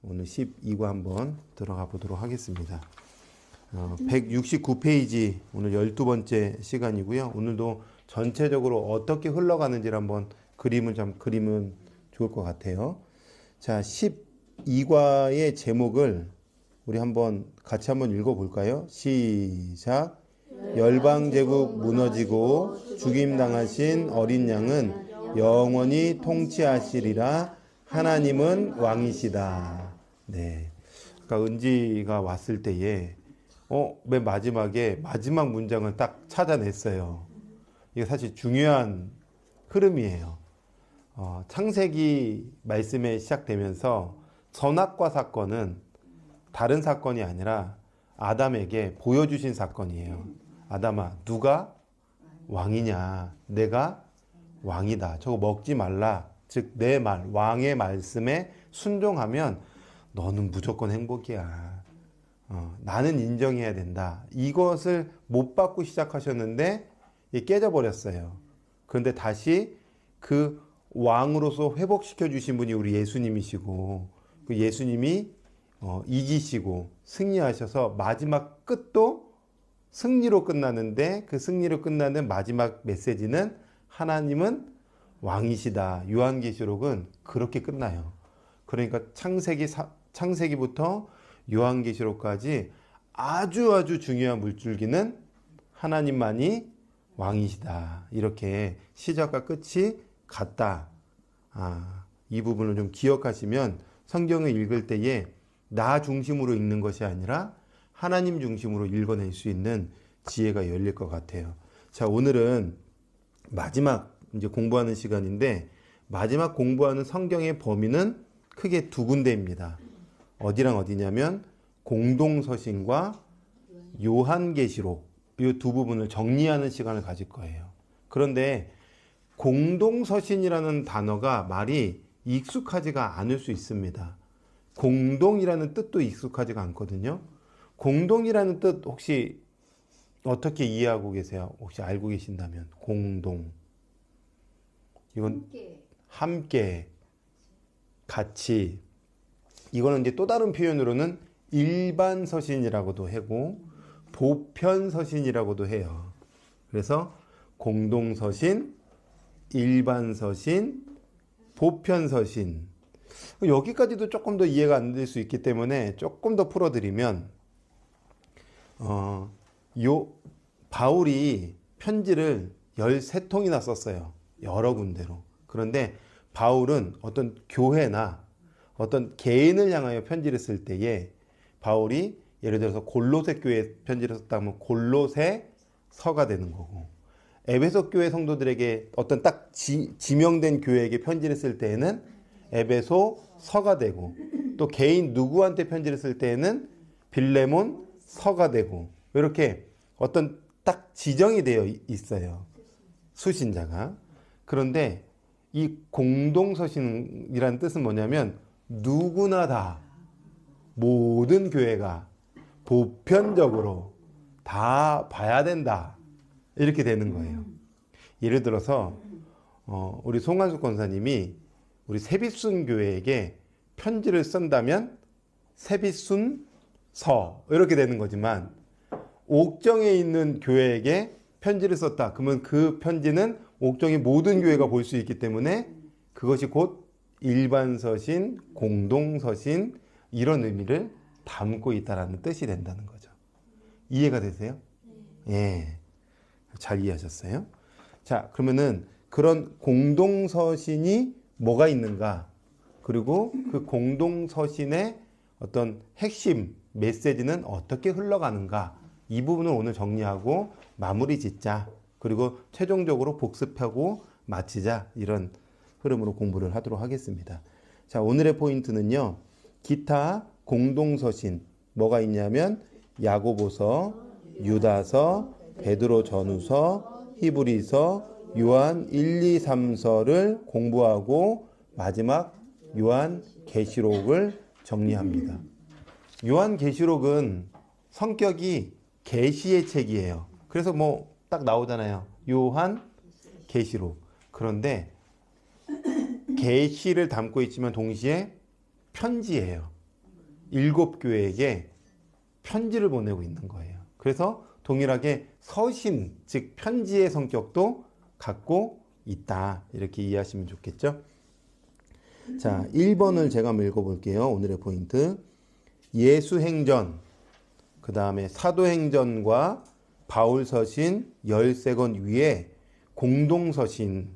오늘 12과 한번 들어가 보도록 하겠습니다. 169페이지 오늘 12번째 시간이고요. 오늘도 전체적으로 어떻게 흘러가는지를 한번 그리면 좋을 것 같아요. 자, 12과의 제목을 우리 같이 한번 읽어볼까요? 시작. 열방제국 무너지고 죽임당하신 어린 양은 영원히 통치하시리라. 하나님은 왕이시다. 네. 아까 은지가 왔을 때에 맨 마지막에 마지막 문장을 딱 찾아냈어요. 이게 사실 중요한 흐름이에요. 창세기 말씀에 시작되면서 선악과 사건은 다른 사건이 아니라 아담에게 보여주신 사건이에요. 아담아, 누가 왕이냐? 내가 왕이다. 저거 먹지 말라. 즉, 내 말, 왕의 말씀에 순종하면 너는 무조건 행복이야. 나는 인정해야 된다. 이것을 못 받고 시작하셨는데 깨져버렸어요. 그런데 다시 그 왕으로서 회복시켜 주신 분이 우리 예수님이시고, 그 예수님이 이기시고 승리하셔서 마지막 끝도 승리로 끝나는데, 그 승리로 끝나는 마지막 메시지는 하나님은 왕이시다. 요한계시록은 그렇게 끝나요. 그러니까 창세기부터 요한계시록까지 아주 중요한 물줄기는 하나님만이 왕이시다. 이렇게 시작과 끝이 같다. 이 부분을 좀 기억하시면 성경을 읽을 때에 나 중심으로 읽는 것이 아니라 하나님 중심으로 읽어낼 수 있는 지혜가 열릴 것 같아요. 자, 오늘은 마지막 이제 공부하는 시간인데, 마지막 공부하는 성경의 범위는 크게 두 군데입니다. 어디랑 어디냐면 공동서신과 요한계시록, 이 두 부분을 정리하는 시간을 가질 거예요. 그런데 공동서신이라는 단어가 말이 익숙하지가 않을 수 있습니다. 공동이라는 뜻도 익숙하지가 않거든요. 공동이라는 뜻 혹시 어떻게 이해하고 계세요? 혹시 알고 계신다면. 공동. 이건 함께, 같이. 이거는 이제 또 다른 표현으로는 일반 서신이라고도 하고 보편 서신이라고도 해요. 그래서 공동 서신, 일반 서신, 보편 서신. 여기까지도 조금 더 이해가 안 될 수 있기 때문에 조금 더 풀어드리면, 바울이 편지를 13통이나 썼어요. 여러 군데로. 그런데 바울은 어떤 교회나 어떤 개인을 향하여 편지를 쓸 때에 바울이 예를 들어서 골로새 교회에 편지를 썼다면 골로새 서가 되는 거고, 에베소 교회 성도들에게 어떤 딱 지명된 교회에게 편지를 쓸 때에는 에베소 서가 되고, 또 개인 누구한테 편지를 쓸 때에는 빌레몬 서가 되고, 이렇게 어떤 딱 지정이 되어 있어요. 수신자가. 그런데 이 공동서신이라는 뜻은 뭐냐면 누구나 다, 모든 교회가 보편적으로 다 봐야 된다. 이렇게 되는 거예요. 예를 들어서 우리 송한숙 권사님이 우리 세빛순 교회에게 편지를 쓴다면 세빛순서 이렇게 되는 거지만, 옥정에 있는 교회에게 편지를 썼다. 그러면 그 편지는 옥정의 모든 교회가 볼 수 있기 때문에 그것이 곧 일반서신, 공동서신, 이런 의미를 담고 있다는 뜻이 된다는 거죠. 이해가 되세요? 예. 잘 이해하셨어요? 자, 그러면은 그런 공동서신이 뭐가 있는가? 그리고 그 공동서신의 어떤 핵심 메시지는 어떻게 흘러가는가? 이 부분을 오늘 정리하고 마무리 짓자. 그리고 최종적으로 복습하고 마치자. 이런 흐름으로 공부를 하도록 하겠습니다. 자, 오늘의 포인트는요. 기타 공동서신 뭐가 있냐면 야고보서, 유다서, 베드로 전후서, 히브리서, 요한 1, 2, 3서를 공부하고 마지막 요한계시록을 정리합니다. 요한계시록은 성격이 계시의 책이에요. 그래서 뭐 딱 나오잖아요. 요한계시록. 그런데 계시를 담고 있지만 동시에 편지예요. 일곱 교회에게 편지를 보내고 있는 거예요. 그래서 동일하게 서신, 즉 편지의 성격도 갖고 있다. 이렇게 이해하시면 좋겠죠. 자, 1번을 제가 한번 읽어볼게요. 오늘의 포인트. 예수행전, 그 다음에 사도행전과 바울서신 13권 위에 공동서신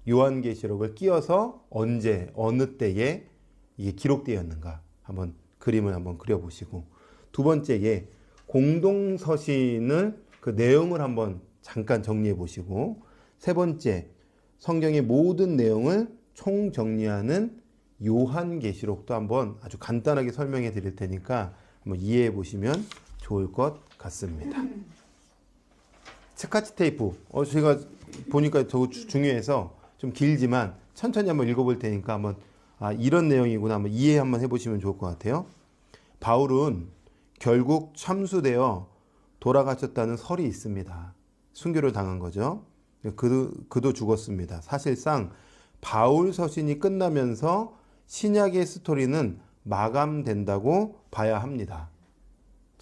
요한계시록을 끼워서 언제, 어느 때에 이게 기록되었는가 한번 그림을 한번 그려보시고, 두 번째에 공동서신을 그 내용을 한번 잠깐 정리해 보시고, 세 번째 성경의 모든 내용을 총정리하는 요한계시록도 한번 아주 간단하게 설명해 드릴 테니까 한번 이해해 보시면 좋을 것 같습니다. 스카치 테이프, 제가 보니까 저거 중요해서 좀 길지만 천천히 한번 읽어볼 테니까 한번 이런 내용이구나 한번 이해 한번 해보시면 좋을 것 같아요. 바울은 결국 참수되어 돌아가셨다는 설이 있습니다. 순교를 당한 거죠. 그도 죽었습니다. 사실상 바울 서신이 끝나면서 신약의 스토리는 마감된다고 봐야 합니다.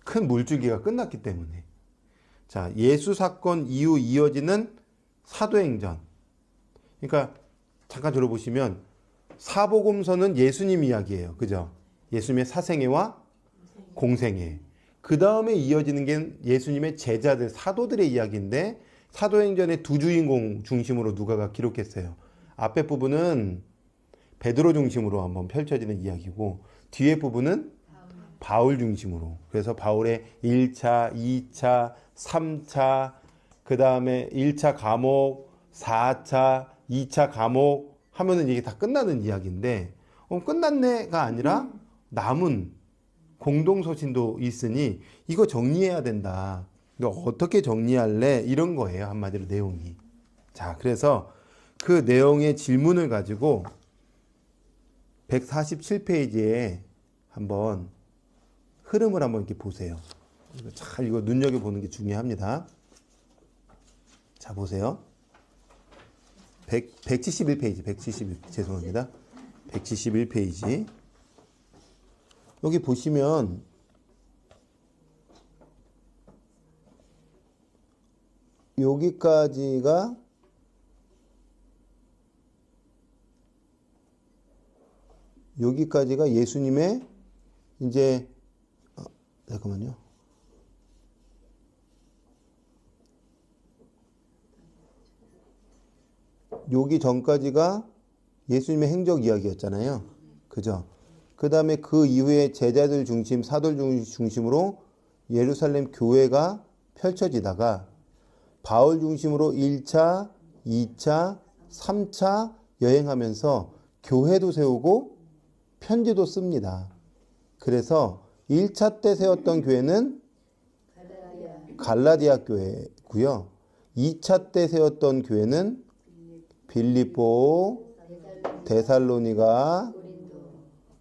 큰 물줄기가 끝났기 때문에. 자, 예수 사건 이후 이어지는 사도행전. 그러니까 잠깐 들어보시면 사복음서는 예수님 이야기예요. 그죠? 예수님의 사생애와 공생애. 그 다음에 이어지는 게 예수님의 제자들, 사도들의 이야기인데, 사도행전의 두 주인공 중심으로 누가가 기록했어요. 앞에 부분은 베드로 중심으로 한번 펼쳐지는 이야기고, 뒤에 부분은 바울 중심으로. 그래서 바울의 1차, 2차, 3차, 그 다음에 1차 감옥, 4차, 2차 감옥 하면은 이게 다 끝나는 이야기인데, 끝났네가 아니라 남은 공동서신도 있으니 이거 정리해야 된다. 너 어떻게 정리할래? 이런 거예요. 한마디로 내용이. 자, 그래서 그 내용의 질문을 가지고 147페이지에 한번 흐름을 한번 이렇게 보세요. 잘 이거 눈여겨보는 게 중요합니다. 자, 보세요. 171페이지, 죄송합니다. 171페이지. 여기 보시면 여기까지가 예수님의 이제 잠깐만요. 여기 전까지가 예수님의 행적 이야기였잖아요. 그죠? 그 다음에 그 이후에 제자들 중심, 사도들 중심으로 예루살렘 교회가 펼쳐지다가 바울 중심으로 1차, 2차, 3차 여행하면서 교회도 세우고 편지도 씁니다. 그래서 1차 때 세웠던 교회는 갈라디아 교회고요. 2차 때 세웠던 교회는 빌립보, 데살로니가,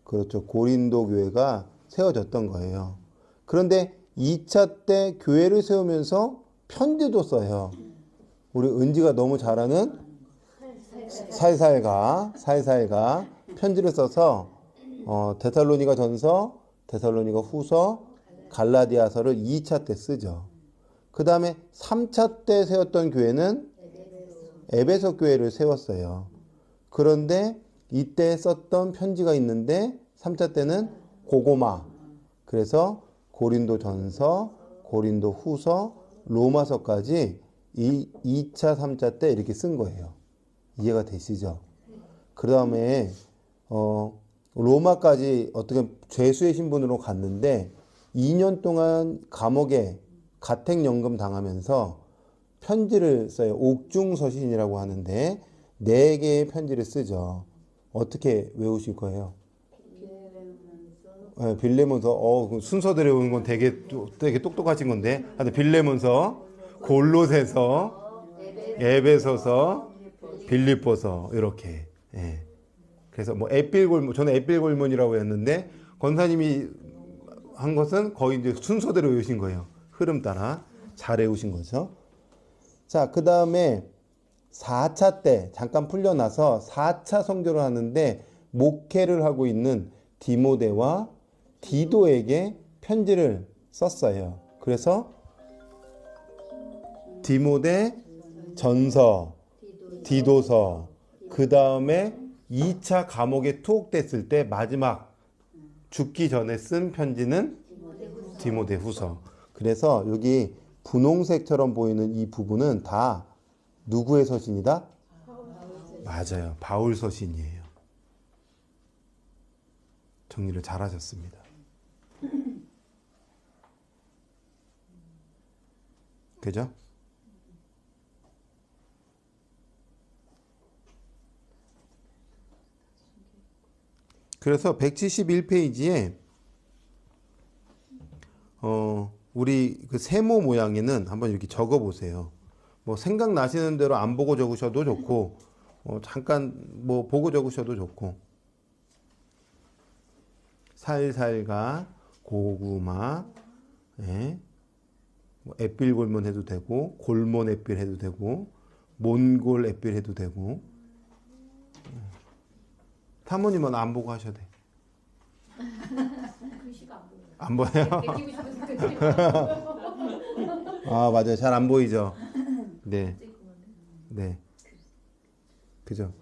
그렇죠. 고린도 교회가 세워졌던 거예요. 그런데 2차 때 교회를 세우면서 편지도 써요. 우리 은지가 너무 잘하는 살살가 편지를 써서 데살로니가 전서, 데살로니가 후서, 갈라디아서를 2차 때 쓰죠. 그 다음에 3차 때 세웠던 교회는 에베소 교회를 세웠어요. 그런데 이때 썼던 편지가 있는데 3차 때는 고고마. 그래서 고린도 전서, 고린도 후서, 로마서까지 2차, 3차 때 이렇게 쓴 거예요. 이해가 되시죠? 그 다음에 로마까지 어떻게 죄수의 신분으로 갔는데 2년 동안 감옥에 가택연금 당하면서 편지를 써요. 옥중서신이라고 하는데 4개의 편지를 쓰죠. 어떻게 외우실 거예요? 빌레몬서. 순서대로 외우는 건 되게 똑똑하신 건데. 빌레몬서, 골로새서, 에베소서, 빌립보서 이렇게. 예. 그래서 저는 에필골문이라고 했는데 권사님이 한 것은 거의 이제 순서대로 외우신 거예요. 흐름 따라 잘 외우신 거죠. 자, 그 다음에 4차 때 잠깐 풀려나서 4차 선교를 하는데 목회를 하고 있는 디모데와 디도에게 편지를 썼어요. 그래서 디모데 전서, 디도서, 그 다음에 2차 감옥에 투옥됐을 때 마지막 죽기 전에 쓴 편지는 디모데 후서. 그래서 여기 분홍색처럼 보이는 이 부분은 다 누구의 서신이다? 맞아요. 바울 서신이에요. 정리를 잘 하셨습니다. 그죠? 그래서 171페이지에 우리 그 세모 모양에는 한번 이렇게 적어 보세요. 뭐 생각나시는 대로 안 보고 적으셔도 좋고 잠깐 뭐 보고 적으셔도 좋고 살살가 고구마 예. 뭐 애필 골몬 해도 되고 골몬 애필 해도 되고 몬골 애필 해도 되고 사모님은 안 보고 하셔도 돼. 글씨가 안 보여요? 베끼고 싶어서 아 맞아요. 잘 안 보이죠? 네. 네. 그죠?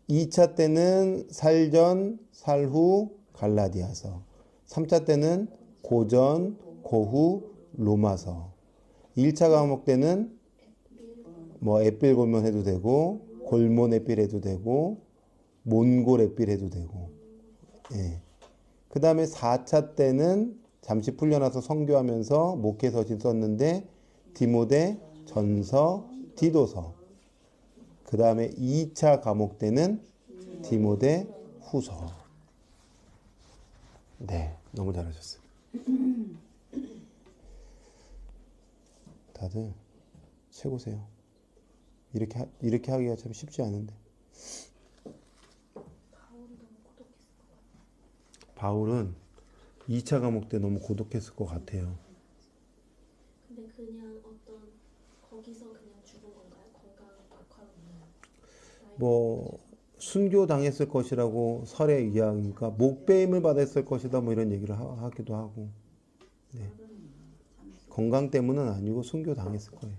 2차 때는 살전, 살후, 갈라디아서. 3차 때는 고전, 고후, 로마서. 1차 과목 때는 뭐 에필 골몬 해도 되고 골몬 에필 해도 되고 몬골 에필 해도 되고. 예. 그 다음에 4차 때는 잠시 풀려나서 선교하면서 목회서신 썼는데 디모데 전서, 디도서. 그 다음에 2차 과목 때는 디모데 후서. 네, 너무 잘하셨어요. 다들 최고세요. 이렇게 하기가 참 쉽지 않은데. 바울은 2차 과목 때 너무 고독했을 것 같아요. 근데 그냥 어떤 거기서 그냥 죽은 건가요? 건강 악화로 뭐 순교 당했을 것이라고 설의 이야기니까 목배임을 받았을 것이다 뭐 이런 얘기를 하기도 하고. 네. 건강 때문은 아니고 순교 당했을 거예요.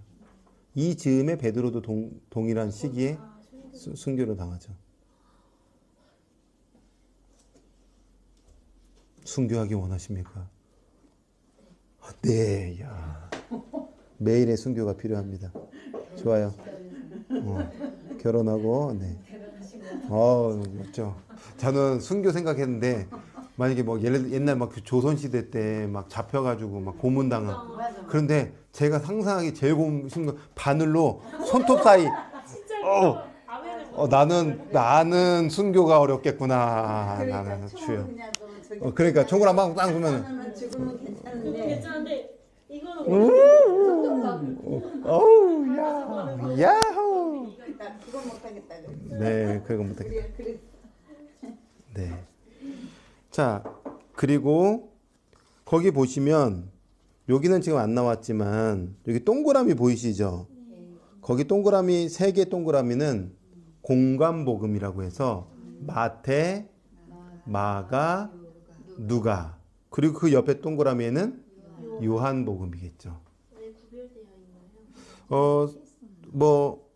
이 즈음에 베드로도 동일한 시기에 순교를 당하죠. 순교하기 원하십니까? 네, 야. 매일의 순교가 필요합니다. 좋아요. 결혼하고, 네. 멋져. 저는 순교 생각했는데, 만약에 뭐 옛날 막 조선시대 때 막 잡혀가지고 막 고문당한. 그런데 제가 상상하기 제일 싫은 건 바늘로 손톱 사이. 나는 순교가 어렵겠구나. 나는 주여. 그러니까 총을 한 방 땅 쏘면은. 죽으면 괜찮은데. 괜찮은데 이거는 어우, 야, 야호. 나 그건 못하겠다. 네, 그거 못하겠다. 그래. 네. 자, 그리고 거기 보시면 여기는 지금 안 나왔지만 여기 동그라미 보이시죠? 거기 동그라미 3개 동그라미는 공관복음이라고 해서 마태, 마가, 누가 그리고 그 옆에 동그라미에는 요한복음이겠죠. 왜 구별되어 있나요? 뭐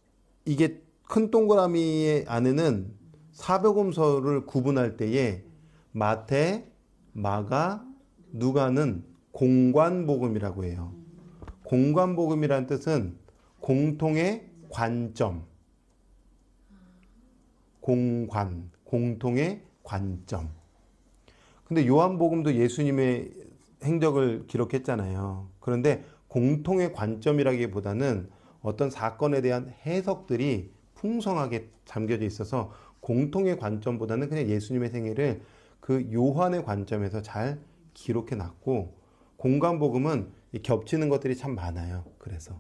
이게 큰 동그라미 안에는 사복음서를 구분할 때에 마태, 마가, 누가는 공관복음이라고 해요. 공관복음이라는 뜻은 공통의 관점. 공통의 관점. 근데 요한복음도 예수님의 행적을 기록했잖아요. 그런데 공통의 관점이라기보다는 어떤 사건에 대한 해석들이 풍성하게 담겨져 있어서 공통의 관점보다는 그냥 예수님의 생애를 그 요한의 관점에서 잘 기록해 놨고 공관복음은 겹치는 것들이 참 많아요. 그래서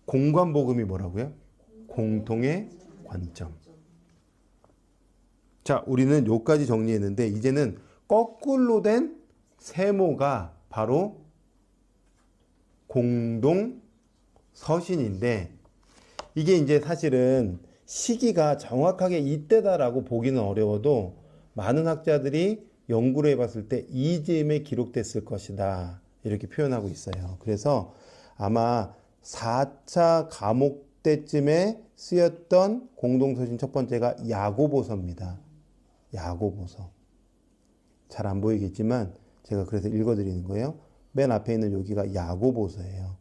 공관복음이 뭐라고요? 공통의 관점. 자, 우리는 여기까지 정리했는데 이제는 거꾸로 된 세모가 바로 공동 서신인데 이게 이제 사실은 시기가 정확하게 이때다라고 보기는 어려워도 많은 학자들이 연구를 해봤을 때 이 즈음에 기록됐을 것이다. 이렇게 표현하고 있어요. 그래서 아마 4차 감옥 때쯤에 쓰였던 공동서신 첫 번째가 야고보서입니다. 야고보서. 잘 안 보이겠지만 제가 그래서 읽어드리는 거예요. 맨 앞에 있는 여기가 야고보서예요.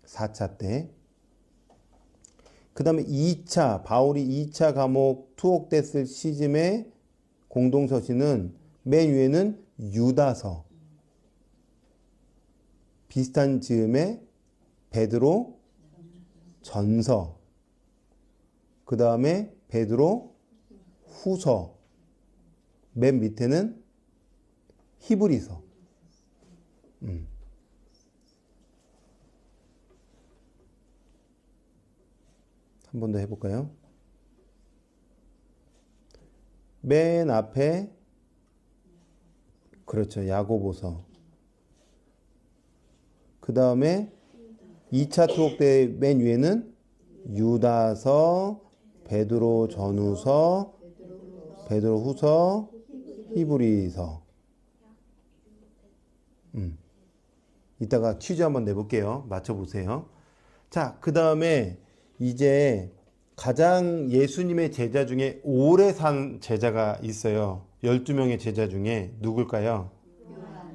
4차 때. 그 다음에 2차, 바울이 2차 감옥 투옥됐을 시즌에 공동서신은 맨 위에는 유다서. 비슷한 즈음에 베드로 전서. 그 다음에 베드로 후서. 맨 밑에는 히브리서. 한 번 더 해볼까요? 맨 앞에 그렇죠. 야고보서. 그 다음에 2차 투옥 때 맨 위에는 유다서, 베드로 전후서, 베드로 후서, 히브리서. 이따가 퀴즈 한번 내볼게요. 맞춰보세요. 자, 그 다음에 이제 가장 예수님의 제자 중에 오래 산 제자가 있어요. 12명의 제자 중에 누굴까요?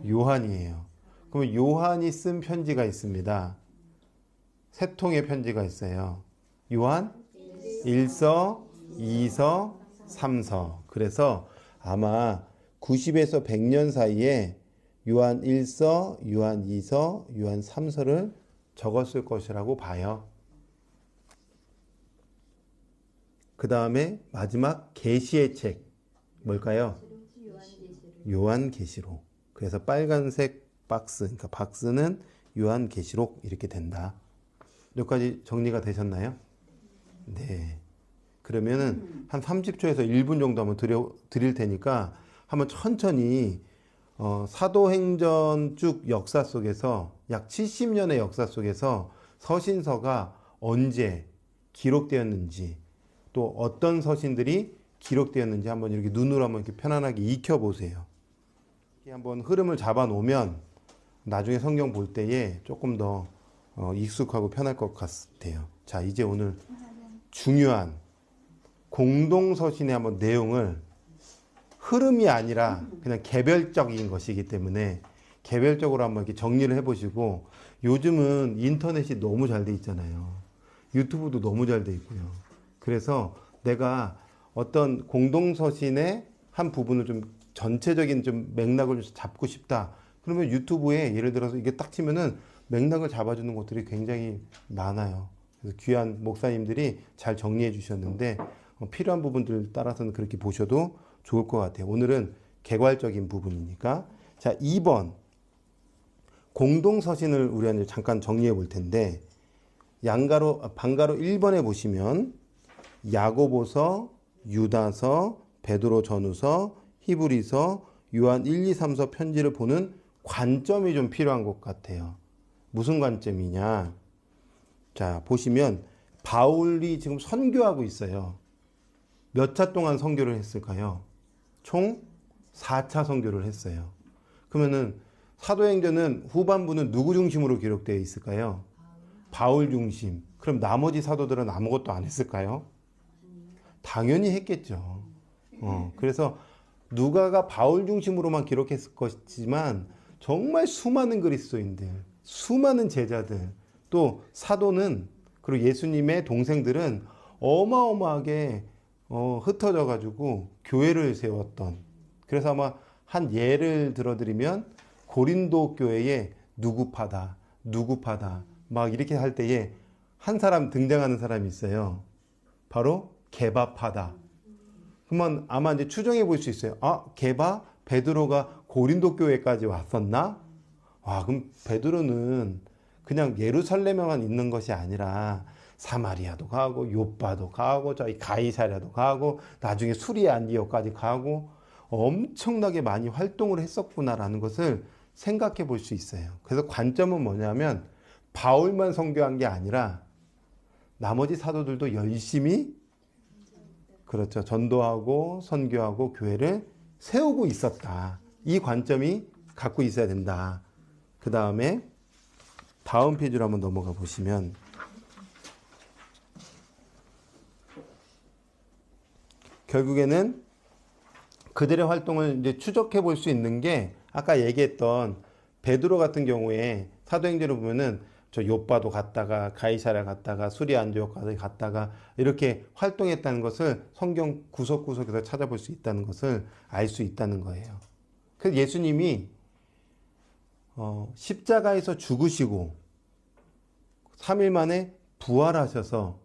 요한이에요. 그러면 요한이 쓴 편지가 있습니다. 세 통의 편지가 있어요. 요한 1서, 2서, 3서. 그래서 아마 90에서 100년 사이에 요한 1서, 요한 2서, 요한 3서를 적었을 것이라고 봐요. 그 다음에 마지막 계시의 책 뭘까요? 요한계시록. 그래서 빨간색 박스, 그러니까 박스는 요한계시록 이렇게 된다. 여기까지 정리가 되셨나요? 네. 그러면은 한 30초에서 1분 정도 한번 드릴 테니까 한번 천천히 사도행전 쭉 역사 속에서 약 70년의 역사 속에서 서신서가 언제 기록되었는지 또 어떤 서신들이 기록되었는지 한번 이렇게 눈으로 한번 이렇게 편안하게 익혀보세요. 이렇게 한번 흐름을 잡아 놓으면 나중에 성경 볼 때에 조금 더 익숙하고 편할 것 같아요. 자, 이제 오늘 중요한 공동서신의 한번 내용을 흐름이 아니라 그냥 개별적인 것이기 때문에 개별적으로 한번 이렇게 정리를 해보시고, 요즘은 인터넷이 너무 잘 돼 있잖아요. 유튜브도 너무 잘 돼 있고요. 그래서 내가 어떤 공동서신의 한 부분을 좀 전체적인 좀 맥락을 좀 잡고 싶다. 그러면 유튜브에 예를 들어서 이게 딱 치면은 맥락을 잡아주는 것들이 굉장히 많아요. 그래서 귀한 목사님들이 잘 정리해 주셨는데 필요한 부분들 따라서는 그렇게 보셔도 좋을 것 같아요. 오늘은 개괄적인 부분이니까. 자, 2번 공동서신을 우리가 이제 잠깐 정리해 볼 텐데, 방가로 1번에 보시면 야고보서, 유다서, 베드로 전후서, 히브리서, 요한 1, 2, 3서 편지를 보는 관점이 좀 필요한 것 같아요. 무슨 관점이냐? 자, 보시면 바울이 지금 선교하고 있어요. 몇 차 동안 선교를 했을까요? 총 4차 선교를 했어요. 그러면은 사도행전은 후반부는 누구 중심으로 기록되어 있을까요? 바울 중심. 그럼 나머지 사도들은 아무것도 안 했을까요? 당연히 했겠죠. 그래서 누가가 바울 중심으로만 기록했을 것이지만 정말 수많은 그리스도인들, 수많은 제자들, 또 사도는, 그리고 예수님의 동생들은 어마어마하게 흩어져 가지고 교회를 세웠던. 그래서 아마 한 예를 들어드리면 고린도 교회에 누구파다 막 이렇게 할 때에 한 사람 등장하는 사람이 있어요. 바로 게바파다. 그러면 아마 이제 추정해 볼 수 있어요. 아, 게바? 베드로가 고린도 교회까지 왔었나? 아, 그럼 베드로는 그냥 예루살렘에만 있는 것이 아니라 사마리아도 가고 요빠도 가고 저희 가이사랴도 가고 나중에 수리아 안디옥까지 가고 엄청나게 많이 활동을 했었구나라는 것을 생각해 볼 수 있어요. 그래서 관점은 뭐냐면 바울만 선교한 게 아니라 나머지 사도들도 열심히 그렇죠. 전도하고 선교하고 교회를 세우고 있었다. 이 관점이 갖고 있어야 된다. 그 다음에 다음 페이지로 한번 넘어가 보시면 결국에는 그들의 활동을 이제 추적해 볼 수 있는 게 아까 얘기했던 베드로 같은 경우에 사도행전을 보면은 저 요빠도 갔다가 가이사랴 갔다가 수리 안디옥까지 갔다가 이렇게 활동했다는 것을 성경 구석구석에서 찾아볼 수 있다는 것을 알 수 있다는 거예요. 그래서 예수님이 십자가에서 죽으시고 3일 만에 부활하셔서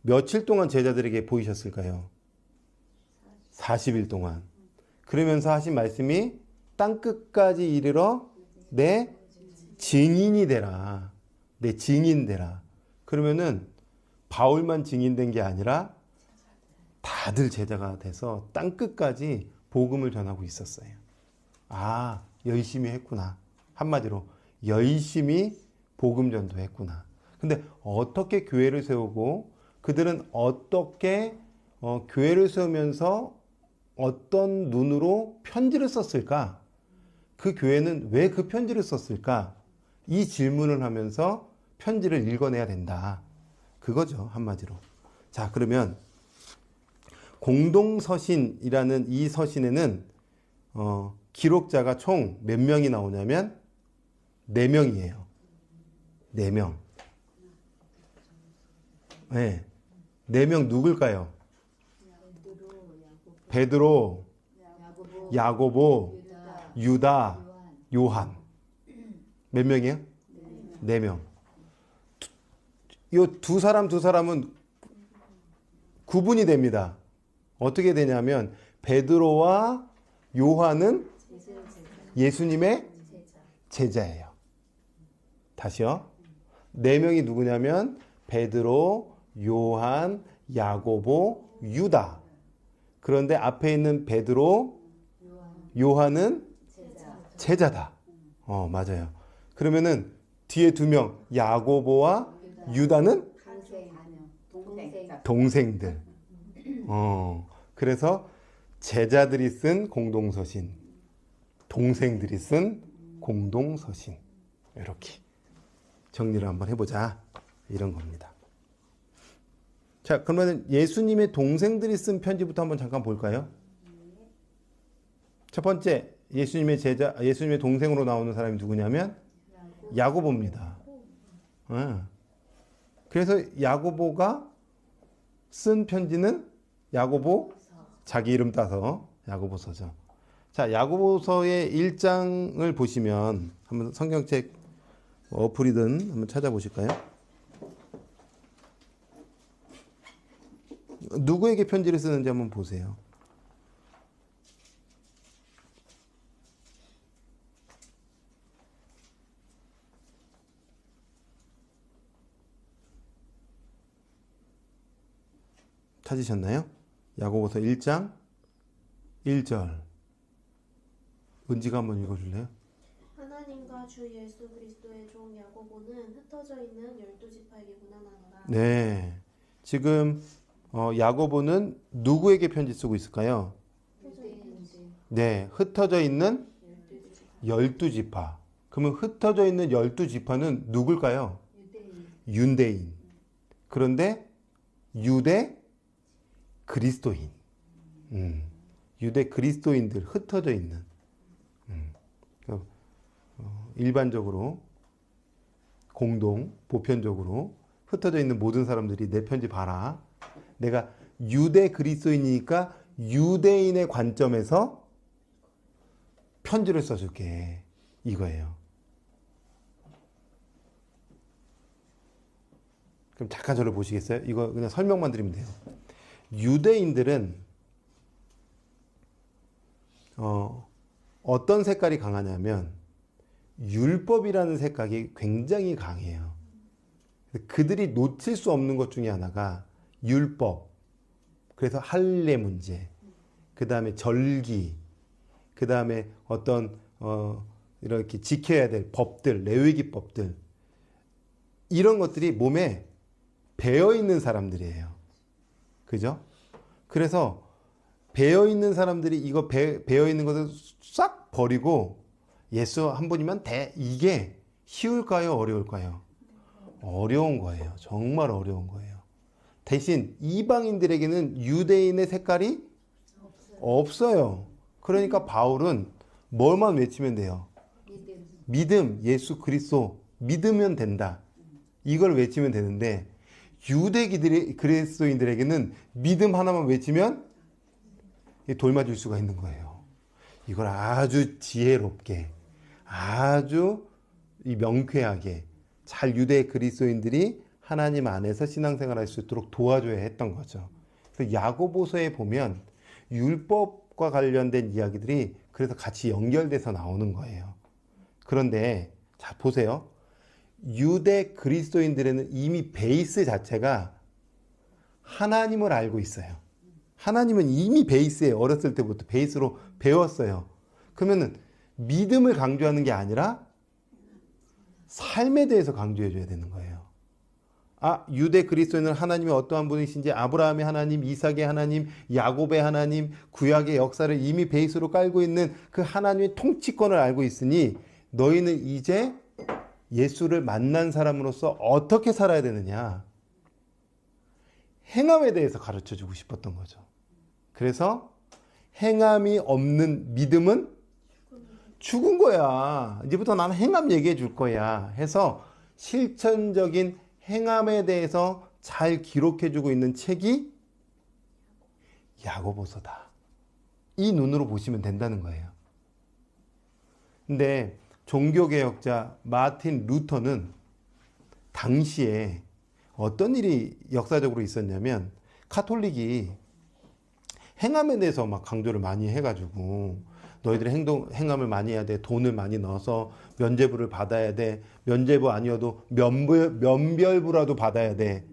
며칠 동안 제자들에게 보이셨을까요? 40일 동안. 그러면서 하신 말씀이 땅끝까지 이르러 내 증인이 되라. 내 증인 되라. 그러면은 바울만 증인된 게 아니라 다들 제자가 돼서 땅끝까지 복음을 전하고 있었어요. 아, 열심히 했구나. 한마디로 열심히 복음 전도했구나. 근데 어떻게 교회를 세우고 그들은 어떻게 교회를 세우면서 어떤 눈으로 편지를 썼을까? 그 교회는 왜 그 편지를 썼을까? 이 질문을 하면서 편지를 읽어내야 된다. 그거죠, 한마디로. 자, 그러면 공동서신이라는 이 서신에는 기록자가 총 몇 명이 나오냐면 4명이에요. 4명. 네. 4명 누굴까요? 베드로, 야고보, 유다, 요한. 몇 명이에요? 4명. 이 두 사람은 구분이 됩니다. 어떻게 되냐면 베드로와 요한은 예수님의 제자예요. 다시요. 4명이 누구냐면 베드로, 요한, 야고보, 유다. 그런데 앞에 있는 베드로, 요한은 제자다. 맞아요. 그러면은 뒤에 2명 야고보와 유다는 동생들. 그래서 제자들이 쓴 공동서신, 동생들이 쓴 공동서신. 이렇게 정리를 한번 해보자. 이런 겁니다. 자, 그러면 예수님의 동생들이 쓴 편지부터 한번 잠깐 볼까요? 첫 번째, 예수님의 동생으로 나오는 사람이 누구냐면 야고보입니다. 그래서 야고보가 쓴 편지는 야고보, 자기 이름 따서 야고보서죠. 자, 야고보서의 1장을 보시면 한번 성경책 어플이든 한번 찾아보실까요? 누구에게 편지를 쓰는지 한번 보세요. 찾으셨나요? 야고보서 1장 1절. 은지가 한번 읽어줄래요? 하나님과 주 예수 그리스도의 종 야고보는 흩어져 있는 12지파에게 문안하노라. 네. 지금 야고보는 누구에게 편지 쓰고 있을까요? 네, 흩어져 있는 12지파. 그러면 흩어져 있는 12지파는 누굴까요? 유대인. 그런데 유대 그리스도인. 유대 그리스도인들 흩어져 있는. 일반적으로 보편적으로 흩어져 있는 모든 사람들이 내 편지 봐라. 내가 유대 그리스도인이니까 유대인의 관점에서 편지를 써줄게. 이거예요. 그럼 잠깐 저를 보시겠어요? 이거 그냥 설명만 드리면 돼요. 유대인들은 어떤 색깔이 강하냐면 율법이라는 색깔이 굉장히 강해요. 그들이 놓칠 수 없는 것 중에 하나가 율법, 그래서 할례 문제, 그 다음에 절기, 그 다음에 어떤 이렇게 지켜야 될 법들, 레위기 법들, 이런 것들이 몸에 배어 있는 사람들이에요. 그죠? 그래서 배어 있는 사람들이 이거 배어 있는 것을 싹 버리고 예수 한 분이면 돼. 이게 쉬울까요? 어려울까요? 어려운 거예요. 정말 어려운 거예요. 대신 이방인들에게는 유대인의 색깔이 없어요. 그러니까 바울은 뭘만 외치면 돼요? 믿음, 예수 그리스도 믿으면 된다. 이걸 외치면 되는데 유대 그리스도인들에게는 믿음 하나만 외치면 돌 맞을 수가 있는 거예요. 이걸 아주 지혜롭게, 아주 명쾌하게 잘 유대 그리스도인들이 하나님 안에서 신앙생활할 수 있도록 도와줘야 했던 거죠. 그래서 야고보서에 보면 율법과 관련된 이야기들이 그래서 같이 연결돼서 나오는 거예요. 그런데 자 보세요. 유대 그리스도인들에는 이미 베이스 자체가 하나님을 알고 있어요. 하나님은 이미 베이스에 어렸을 때부터 베이스로 배웠어요. 그러면은 믿음을 강조하는 게 아니라 삶에 대해서 강조해 줘야 되는 거예요. 아, 유대 그리스도인은 하나님이 어떠한 분이신지 아브라함의 하나님, 이삭의 하나님, 야곱의 하나님, 구약의 역사를 이미 베이스로 깔고 있는 그 하나님의 통치권을 알고 있으니 너희는 이제 예수를 만난 사람으로서 어떻게 살아야 되느냐. 행함에 대해서 가르쳐 주고 싶었던 거죠. 그래서 행함이 없는 믿음은 죽은 거야. 이제부터 나는 행함 얘기해 줄 거야. 해서 실천적인 행함에 대해서 잘 기록해 주고 있는 책이 야고보서다. 이 눈으로 보시면 된다는 거예요. 근데 종교개혁자 마틴 루터는 당시에 어떤 일이 역사적으로 있었냐면 카톨릭이 행함에 대해서 막 강조를 많이 해가지고 너희들이 행함을 많이 해야 돼. 돈을 많이 넣어서 면죄부를 받아야 돼. 면죄부 아니어도 면별부라도 받아야 돼.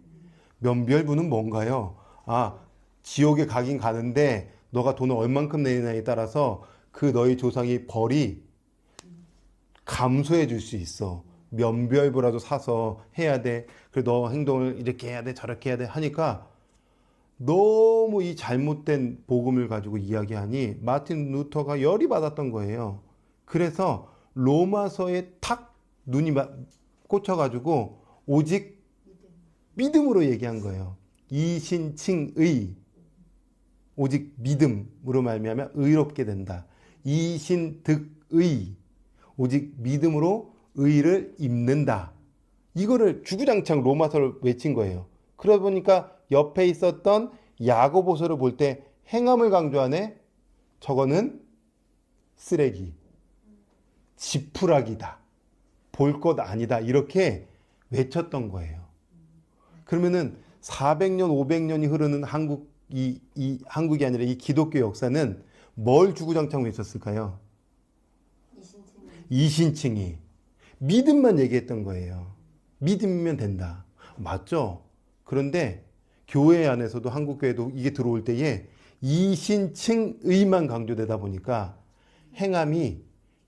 면별부는 뭔가요? 아, 지옥에 가긴 가는데 너가 돈을 얼만큼 내느냐에 따라서 그 너희 조상이 벌이 감소해 줄 수 있어. 면별부라도 사서 해야 돼. 그래 너 행동을 이렇게 해야 돼. 저렇게 해야 돼. 하니까 너무 이 잘못된 복음을 가지고 이야기하니 마틴 루터가 열이 받았던 거예요. 그래서 로마서에 탁 눈이 꽂혀가지고 오직 믿음으로 얘기한 거예요. 이신칭의, 오직 믿음으로 말미암아 의롭게 된다. 이신득의, 오직 믿음으로 의를 입는다. 이거를 주구장창 로마서를 외친 거예요. 그러다 보니까 옆에 있었던 야고보서를 볼 때 행함을 강조하네. 저거는 쓰레기, 지푸라기다, 볼 것 아니다. 이렇게 외쳤던 거예요. 그러면은 400년, 500년이 흐르는 한국이 아니라 이 기독교 역사는 뭘 주구장창 외쳤을까요? 이신칭이. 믿음만 얘기했던 거예요. 믿으면 된다. 맞죠? 그런데 교회 안에서도 한국교회도 이게 들어올 때에 이신칭의만 강조되다 보니까 행함이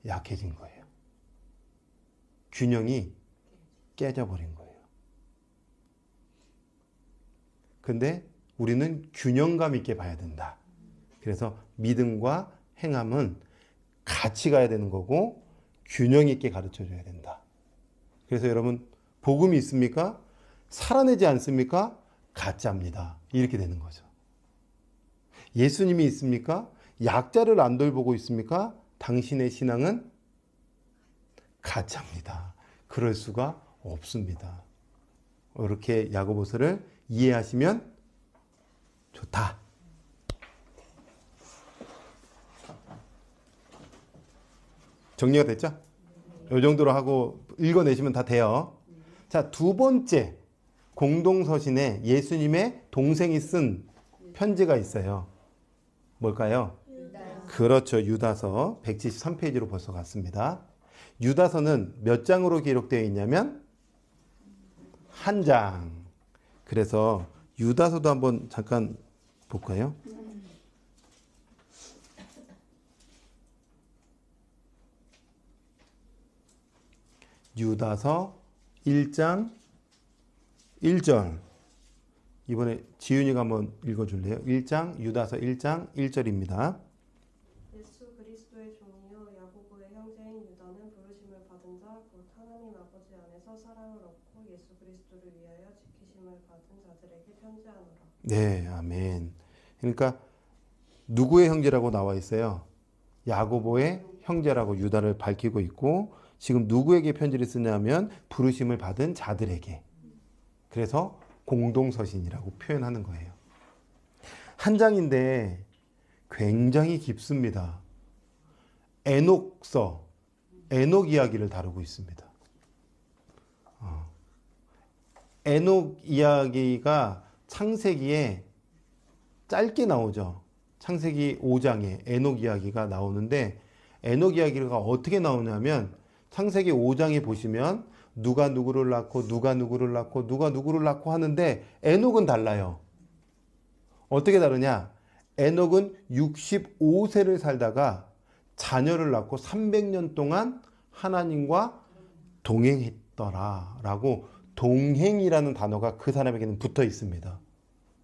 약해진 거예요. 균형이 깨져버린 거예요. 근데 우리는 균형감 있게 봐야 된다. 그래서 믿음과 행함은 같이 가야 되는 거고 균형 있게 가르쳐 줘야 된다. 그래서 여러분 복음이 있습니까? 살아내지 않습니까? 가짜입니다. 이렇게 되는 거죠. 예수님이 있습니까? 약자를 안 돌보고 있습니까? 당신의 신앙은 가짜입니다. 그럴 수가 없습니다. 이렇게 야고보서를 이해하시면 좋다. 정리가 됐죠? 이 정도로 하고 읽어내시면 다 돼요. 자, 두 번째 공동서신에 예수님의 동생이 쓴 편지가 있어요. 뭘까요? 그렇죠. 유다서 173페이지로 벌써 갔습니다. 유다서는 몇 장으로 기록되어 있냐면 한 장. 그래서 유다서도 한번 잠깐 볼까요? 유다서 1장 1절, 이번에 지윤이가 한번 읽어줄래요? 1장 유다서 1장 1절입니다. 예수 그리스도의 종이요 야고보의 형제인 유다는 부르심을 받은 자 곧 하나님 아버지 안에서 사랑을 얻고 예수 그리스도를 위하여 지키심을 받은 자들에게 편지하노라. 네, 아멘. 그러니까 누구의 형제라고 나와 있어요? 야고보의 형제라고 유다를 밝히고 있고 지금 누구에게 편지를 쓰냐면 부르심을 받은 자들에게. 그래서 공동서신이라고 표현하는 거예요. 한 장인데 굉장히 깊습니다. 에녹서, 에녹 이야기를 다루고 있습니다. 에녹 이야기가 창세기에 짧게 나오죠. 창세기 5장에 에녹 이야기가 나오는데 에녹 이야기가 어떻게 나오냐면 창세기 5장에 보시면 누가 누구를 낳고 누가 누구를 낳고 누가 누구를 낳고 하는데 에녹은 달라요. 어떻게 다르냐? 에녹은 65세를 살다가 자녀를 낳고 300년 동안 하나님과 동행했더라라고 동행이라는 단어가 그 사람에게는 붙어 있습니다.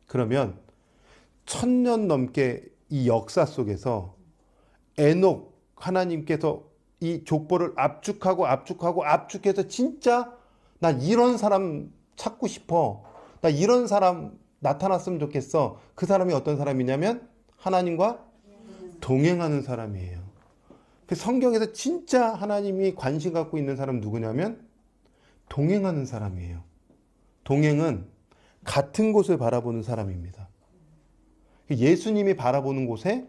그러면 1000년 넘게 이 역사 속에서 에녹 하나님께서 이 족보를 압축해서 진짜 나 이런 사람 찾고 싶어. 나 이런 사람 나타났으면 좋겠어. 그 사람이 어떤 사람이냐면 하나님과 동행하는 사람이에요. 그 성경에서 진짜 하나님이 관심 갖고 있는 사람 누구냐면 동행하는 사람이에요. 동행은 같은 곳을 바라보는 사람입니다. 예수님이 바라보는 곳에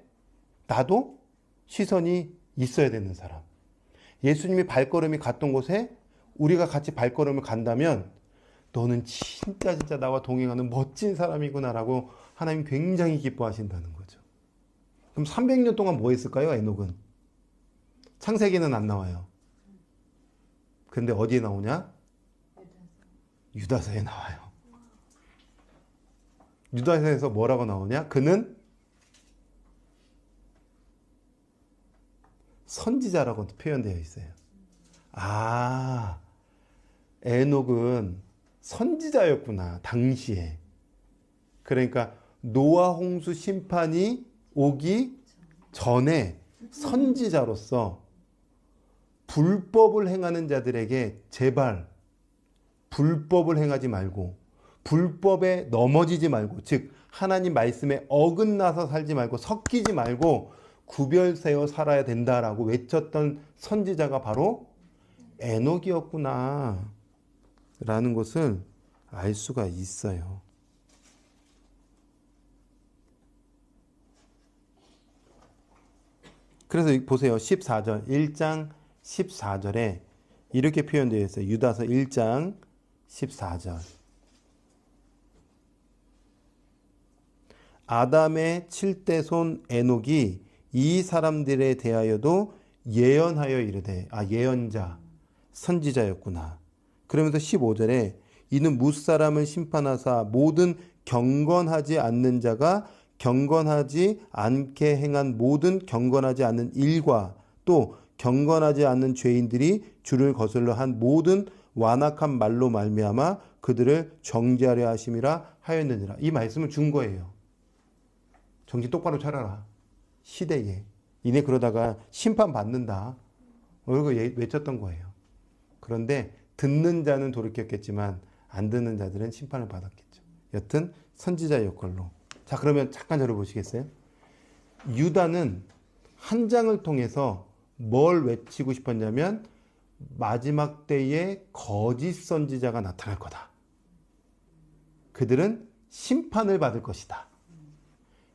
나도 시선이 있어야 되는 사람. 예수님이 발걸음이 갔던 곳에 우리가 같이 발걸음을 간다면 너는 진짜 나와 동행하는 멋진 사람이구나라고 하나님 굉장히 기뻐하신다는 거죠. 그럼 300년 동안 뭐 했을까요? 에녹은. 창세기는 안 나와요. 근데 어디에 나오냐? 유다서에 나와요. 유다서에서 뭐라고 나오냐? 그는 선지자라고 표현되어 있어요. 아, 에녹은 선지자였구나, 당시에. 그러니까 노아 홍수 심판이 오기 전에 선지자로서 불법을 행하는 자들에게 제발 불법을 행하지 말고 불법에 넘어지지 말고, 즉 하나님 말씀에 어긋나서 살지 말고 섞이지 말고 구별 세워 살아야 된다라고 외쳤던 선지자가 바로 에녹이었구나 라는 것을 알 수가 있어요. 그래서 보세요. 14절 1장 14절에 이렇게 표현되어 있어요. 유다서 1장 14절. 아담의 7대 손 에녹이 이 사람들에 대하여도 예언하여 이르되, 예언자, 선지자였구나. 그러면서 15절에 이는 무사람을 심판하사 모든 경건하지 않는 자가 경건하지 않게 행한 모든 경건하지 않는 일과 또 경건하지 않는 죄인들이 주를 거슬러 한 모든 완악한 말로 말미암아 그들을 정죄하려 하심이라 하였느니라. 이 말씀을 준 거예요. 정신 똑바로 차려라. 시대에. 이내 그러다가 심판받는다. 이거 외쳤던 거예요. 그런데 듣는 자는 돌이켰겠지만 안 듣는 자들은 심판을 받았겠죠. 여튼 선지자의 역할로. 자, 그러면 잠깐 저를 보시겠어요? 유다는 한 장을 통해서 뭘 외치고 싶었냐면 마지막 때에 거짓 선지자가 나타날 거다. 그들은 심판을 받을 것이다.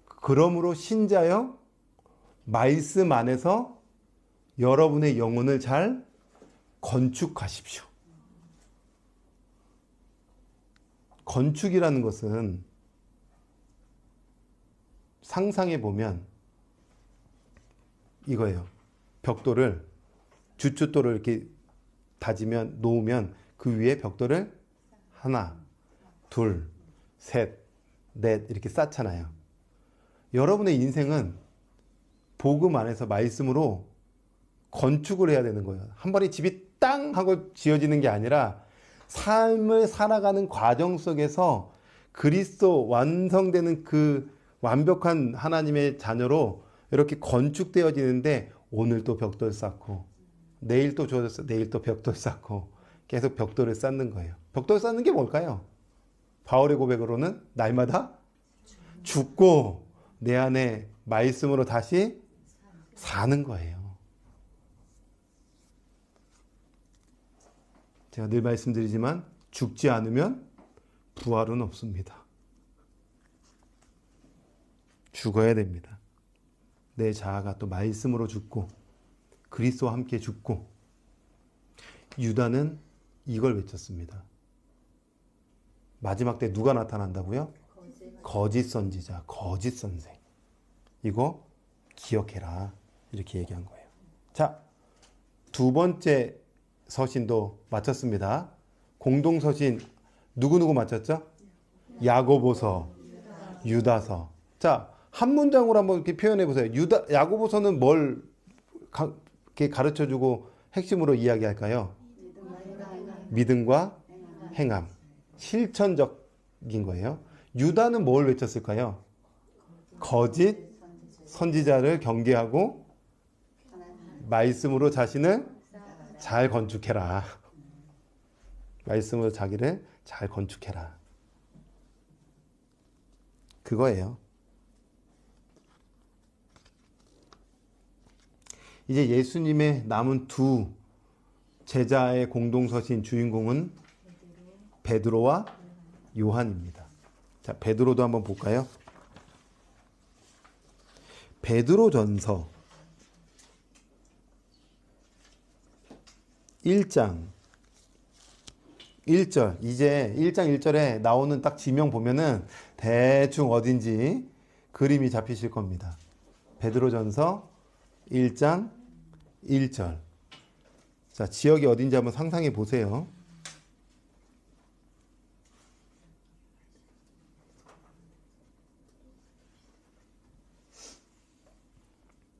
그러므로 신자여 말씀 안에서 여러분의 영혼을 잘 건축하십시오. 건축이라는 것은 상상해 보면 이거예요. 벽돌을 주춧돌을 이렇게 다지면 놓으면 그 위에 벽돌을 하나, 둘, 셋, 넷 이렇게 쌓잖아요. 여러분의 인생은 복음 안에서 말씀으로 건축을 해야 되는 거예요. 한 번에 집이 땅 하고 지어지는 게 아니라 삶을 살아가는 과정 속에서 그리스도 완성되는 그 완벽한 하나님의 자녀로 이렇게 건축되어지는데 오늘 또 벽돌 쌓고 내일 또 주어졌어. 내일 또 벽돌 쌓고 계속 벽돌을 쌓는 거예요. 벽돌 쌓는 게 뭘까요? 바울의 고백으로는 날마다 죽고 내 안에 말씀으로 다시 사는 거예요. 제가 늘 말씀드리지만 죽지 않으면 부활은 없습니다. 죽어야 됩니다. 내 자아가 또 말씀으로 죽고 그리스도와 함께 죽고. 유다는 이걸 외쳤습니다. 마지막 때 누가 나타난다고요? 거짓 선지자, 거짓 선생. 이거 기억해라. 이렇게 얘기한 거예요. 자, 두 번째 서신도 마쳤습니다. 공동서신 누구누구 마쳤죠? 야고보서, 유다서. 자, 한 문장으로 한번 이렇게 표현해 보세요. 야고보서는 뭘 이렇게 가르쳐 주고 핵심으로 이야기할까요? 믿음과 행함. 실천적인 거예요. 유다는 뭘 외쳤을까요? 거짓 선지자를 경계하고 말씀으로 자신을 잘 건축해라. 말씀으로 자기를 잘 건축해라. 그거예요. 이제 예수님의 남은 두 제자의 공동서신 주인공은 베드로와 요한입니다. 자, 베드로도 한번 볼까요? 베드로전서 1장 1절. 이제 1장 1절에 나오는 딱 지명 보면은 대충 어딘지 그림이 잡히실 겁니다. 베드로전서 1장 1절. 자, 지역이 어딘지 한번 상상해 보세요.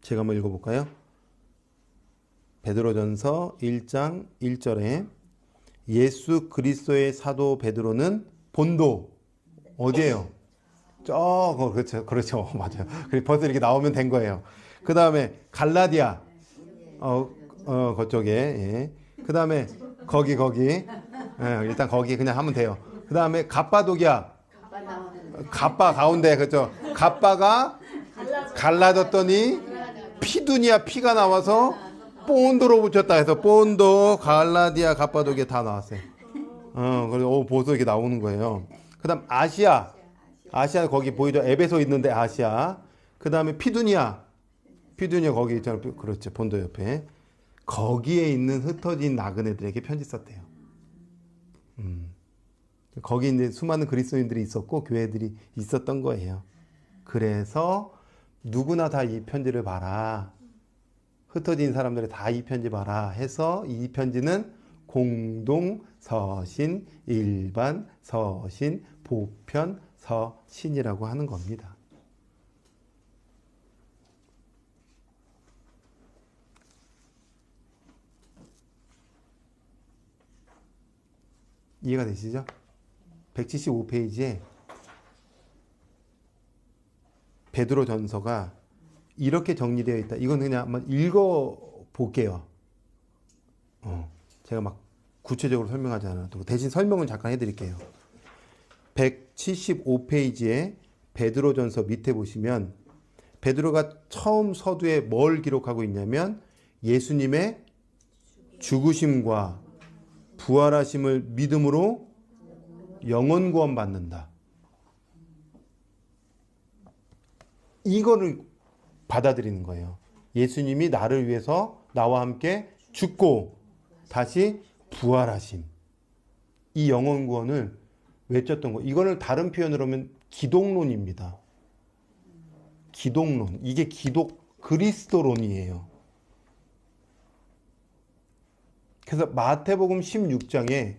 제가 한번 읽어볼까요? 베드로전서 1장 1절에 예수 그리스도의 사도 베드로는 본도 어디예요? 그렇죠, 그렇죠, 맞아요. 벌써 이렇게 나오면 된 거예요. 그 다음에 갈라디아, 그쪽에, 예. 그 다음에 거기, 일단 거기 그냥 하면 돼요. 그 다음에 갑바도기아, 갑바 가운데, 그렇죠. 갑바가 갈라졌더니 피두니아 피가 나와서 본도로 붙였다 해서 본도, 갈라디아, 갑바도기아 다 나왔어요. 그래서 벌써 이렇게 나오는 거예요. 그 다음 아시아 거기 보이죠? 에베소 있는데 아시아. 그 다음에 피두니아 거기 있잖아요. 그렇죠. 본도 옆에. 거기에 있는 흩어진 나그네들에게 편지 썼대요. 거기 이제 수많은 그리스도인들이 있었고 교회들이 있었던 거예요. 그래서 누구나 다 이 편지를 봐라. 흩어진 사람들이 다 이 편지 봐라 해서 이 편지는 공동 서신, 일반 서신, 보편 서신이라고 하는 겁니다. 이해가 되시죠? 175페이지에 베드로 전서가 이렇게 정리되어 있다. 이건 그냥 한번 읽어볼게요. 제가 막 구체적으로 설명하지 않아도 대신 설명을 잠깐 해드릴게요. 175페이지에 베드로 전서 밑에 보시면 베드로가 처음 서두에 뭘 기록하고 있냐면 예수님의 죽으심과 부활하심을 믿음으로 영원 구원 받는다. 이거를 받아들이는 거예요. 예수님이 나를 위해서 나와 함께 죽고 다시 부활하심. 이 영원 구원을 외쳤던 거. 이거를 다른 표현으로 하면 기독론입니다. 기독론. 이게 그리스도론이에요. 그래서 마태복음 16장에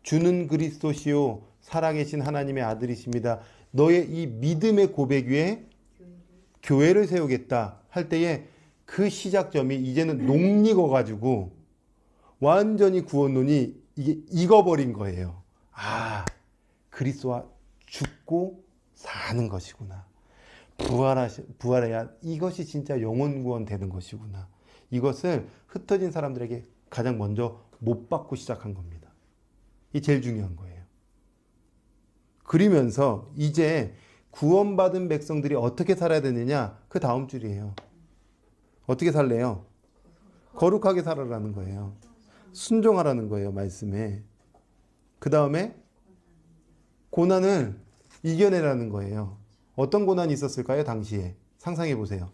주는 그리스도시요 살아계신 하나님의 아들이십니다. 너의 이 믿음의 고백 위에 교회를 세우겠다 할 때에 그 시작점이 이제는 녹익어가지고 완전히 구원론이 이게 익어버린 거예요. 그리스도와 죽고 사는 것이구나. 부활해야 이것이 진짜 영혼 구원 되는 것이구나. 이것을 흩어진 사람들에게 가장 먼저 못 받고 시작한 겁니다. 이 제일 중요한 거예요. 그러면서 이제 구원받은 백성들이 어떻게 살아야 되느냐? 그 다음 줄이에요. 어떻게 살래요? 거룩하게 살아라는 거예요. 순종하라는 거예요, 말씀에. 그 다음에 고난을 이겨내라는 거예요. 어떤 고난이 있었을까요, 당시에? 상상해 보세요.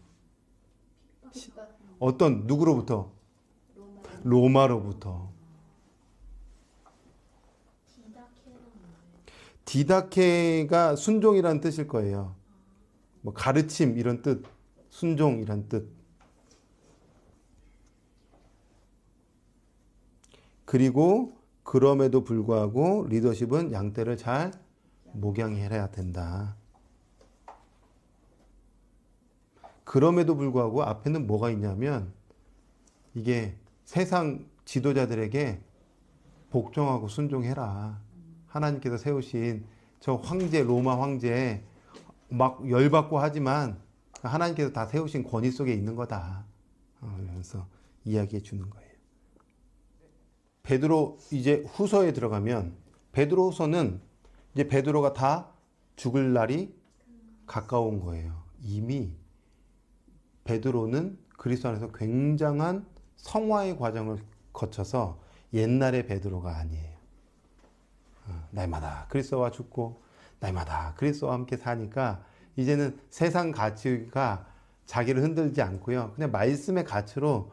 어떤, 누구로부터? 로마로부터. 디다케가 순종이라는 뜻일 거예요. 뭐 가르침 이런 뜻, 순종이란 뜻. 그리고 그럼에도 불구하고 리더십은 양떼를 잘 목양해야 된다. 그럼에도 불구하고 앞에는 뭐가 있냐면 이게 세상 지도자들에게 복종하고 순종해라. 하나님께서 세우신 저 황제, 로마 황제 막 열받고 하지만 하나님께서 다 세우신 권위 속에 있는 거다. 그러면서 이야기해 주는 거예요. 베드로 이제 후서에 들어가면 베드로 후서는 이제 베드로가 다 죽을 날이 가까운 거예요. 이미 베드로는 그리스도 안에서 굉장한 성화의 과정을 거쳐서 옛날의 베드로가 아니에요. 날마다 그리스도와 죽고 날마다 그리스도와 함께 사니까 이제는 세상 가치가 자기를 흔들지 않고요. 그냥 말씀의 가치로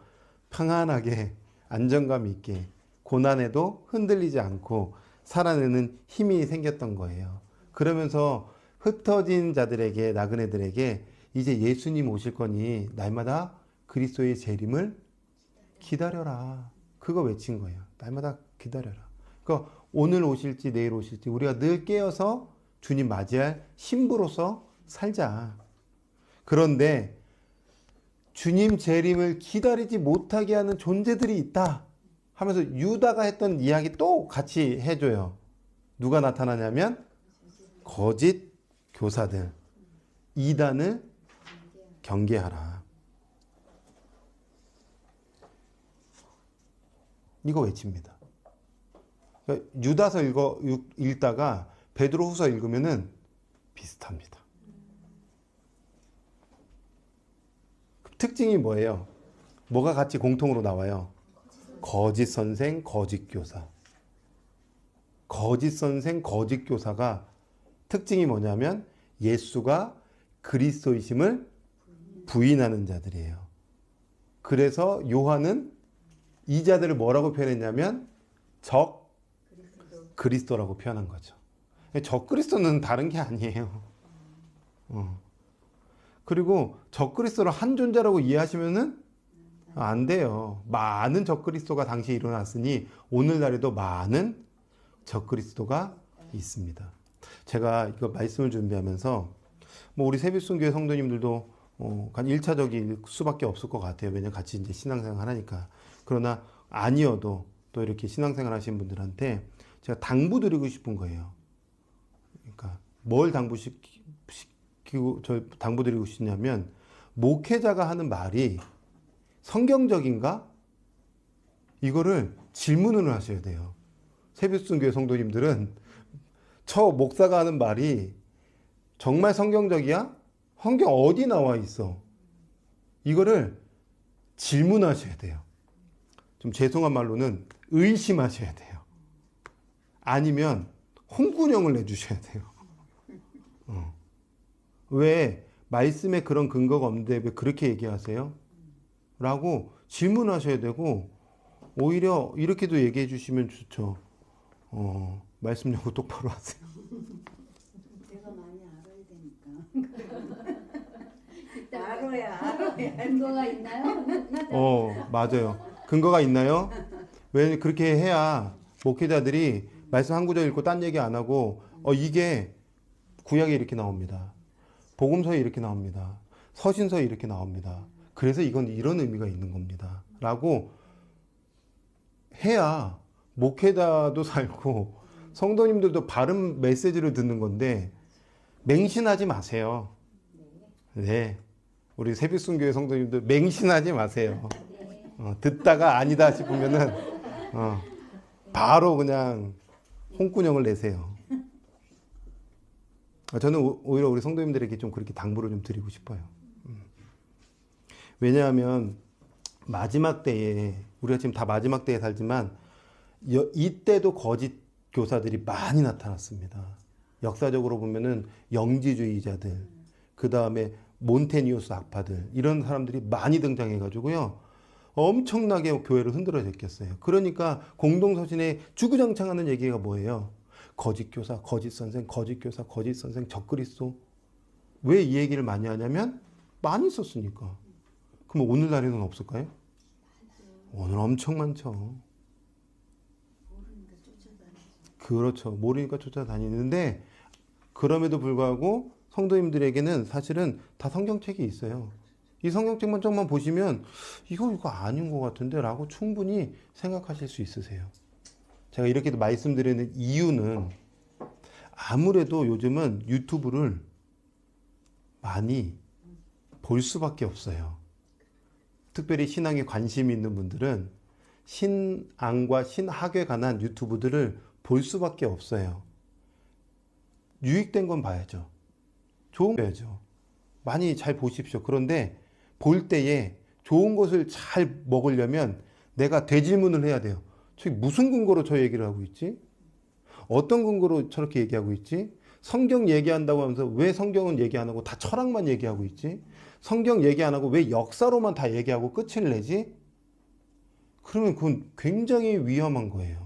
평안하게 안정감 있게 고난에도 흔들리지 않고 살아내는 힘이 생겼던 거예요. 그러면서 흩어진 자들에게, 나그네들에게 이제 예수님 오실 거니 날마다 그리스도의 재림을 기다려라. 그거 외친 거예요. 날마다 기다려라. 그러니까 오늘 오실지 내일 오실지 우리가 늘 깨어서 주님 맞이할 신부로서 살자. 그런데 주님 재림을 기다리지 못하게 하는 존재들이 있다 하면서 유다가 했던 이야기 또 같이 해줘요. 누가 나타나냐면 거짓 교사들, 이단을 경계하라. 이거 외칩니다. 그러니까 유다서 읽다가 베드로후서 읽으면은 비슷합니다. 특징이 뭐예요? 뭐가 같이 공통으로 나와요? 거짓 선생, 거짓 교사. 거짓 선생, 거짓 교사가 특징이 뭐냐면 예수가 그리스도이심을 부인하는 자들이에요. 그래서 요한은 이 자들을 뭐라고 표현했냐면 적 그리스도라고 표현한 거죠. 적 그리스도는 다른 게 아니에요. 그리고 적 그리스도를 한 존재라고 이해하시면은 안 돼요. 많은 적 그리스도가 당시에 일어났으니 오늘날에도 많은 적 그리스도가 있습니다. 제가 이거 말씀을 준비하면서 뭐 우리 세빛순교회 성도님들도 한 1차적일 수밖에 없을 것 같아요. 왜냐면 같이 이제 신앙생활 하니까. 그러나 아니어도 또 이렇게 신앙생활 하시는 분들한테 제가 당부드리고 싶은 거예요. 그러니까 뭘 당부드리고 싶냐면 목회자가 하는 말이 성경적인가? 이거를 질문을 하셔야 돼요. 세빛순교회 성도님들은 저 목사가 하는 말이 정말 성경적이야? 성경 어디 나와 있어? 이거를 질문하셔야 돼요. 좀 죄송한 말로는 의심하셔야 돼요. 아니면 홍군형을 내주셔야 돼요. 왜 말씀에 그런 근거가 없는데 왜 그렇게 얘기하세요? 라고 질문하셔야 되고 오히려 이렇게도 얘기해 주시면 좋죠. 말씀 연구 똑바로 하세요. 제가 많이 알아야 되니까. 알아야. 근거가 있나요? 맞아요. 근거가 있나요? 왜 그렇게 해야 목회자들이 말씀 한 구절 읽고 딴 얘기 안 하고 이게 구약에 이렇게 나옵니다. 복음서에 이렇게 나옵니다. 서신서에 이렇게 나옵니다. 그래서 이건 이런 의미가 있는 겁니다. 라고 해야 목회자도 살고 성도님들도 바른 메시지를 듣는 건데 맹신하지 마세요. 네. 우리 세빛순교회 성도님들 맹신하지 마세요. 듣다가 아니다 싶으면은 바로 그냥 홍군형을 내세요. 저는 오히려 우리 성도님들에게 좀 그렇게 당부를 좀 드리고 싶어요. 왜냐하면 마지막 때에, 우리가 지금 다 마지막 때에 살지만 이때도 거짓 교사들이 많이 나타났습니다. 역사적으로 보면은 영지주의자들, 그 다음에 몬테니우스 악파들, 이런 사람들이 많이 등장해가지고요, 엄청나게 교회를 흔들어 제꼈어요. 그러니까 공동서신에 주구장창하는 얘기가 뭐예요? 거짓 교사, 거짓 선생, 거짓 교사, 거짓 선생, 적그리스도. 왜 이 얘기를 많이 하냐면 많이 썼으니까. 그럼 오늘날에는 없을까요? 오늘 엄청 많죠. 그렇죠. 모르니까 쫓아다니는데, 그럼에도 불구하고 성도님들에게는 사실은 다 성경책이 있어요. 이 성경책만 조금만 보시면 이거 아닌 것 같은데 라고 충분히 생각하실 수 있으세요. 제가 이렇게 말씀드리는 이유는 아무래도 요즘은 유튜브를 많이 볼 수밖에 없어요. 특별히 신앙에 관심이 있는 분들은 신앙과 신학에 관한 유튜브들을 볼 수밖에 없어요. 유익된 건 봐야죠. 좋은 거 봐야죠. 많이 잘 보십시오. 그런데 볼 때에 좋은 것을 잘 먹으려면 내가 되질문을 해야 돼요. 저기 무슨 근거로 저 얘기를 하고 있지? 어떤 근거로 저렇게 얘기하고 있지? 성경 얘기한다고 하면서 왜 성경은 얘기 안 하고 다 철학만 얘기하고 있지? 성경 얘기 안 하고 왜 역사로만 다 얘기하고 끝을 내지? 그러면 그건 굉장히 위험한 거예요.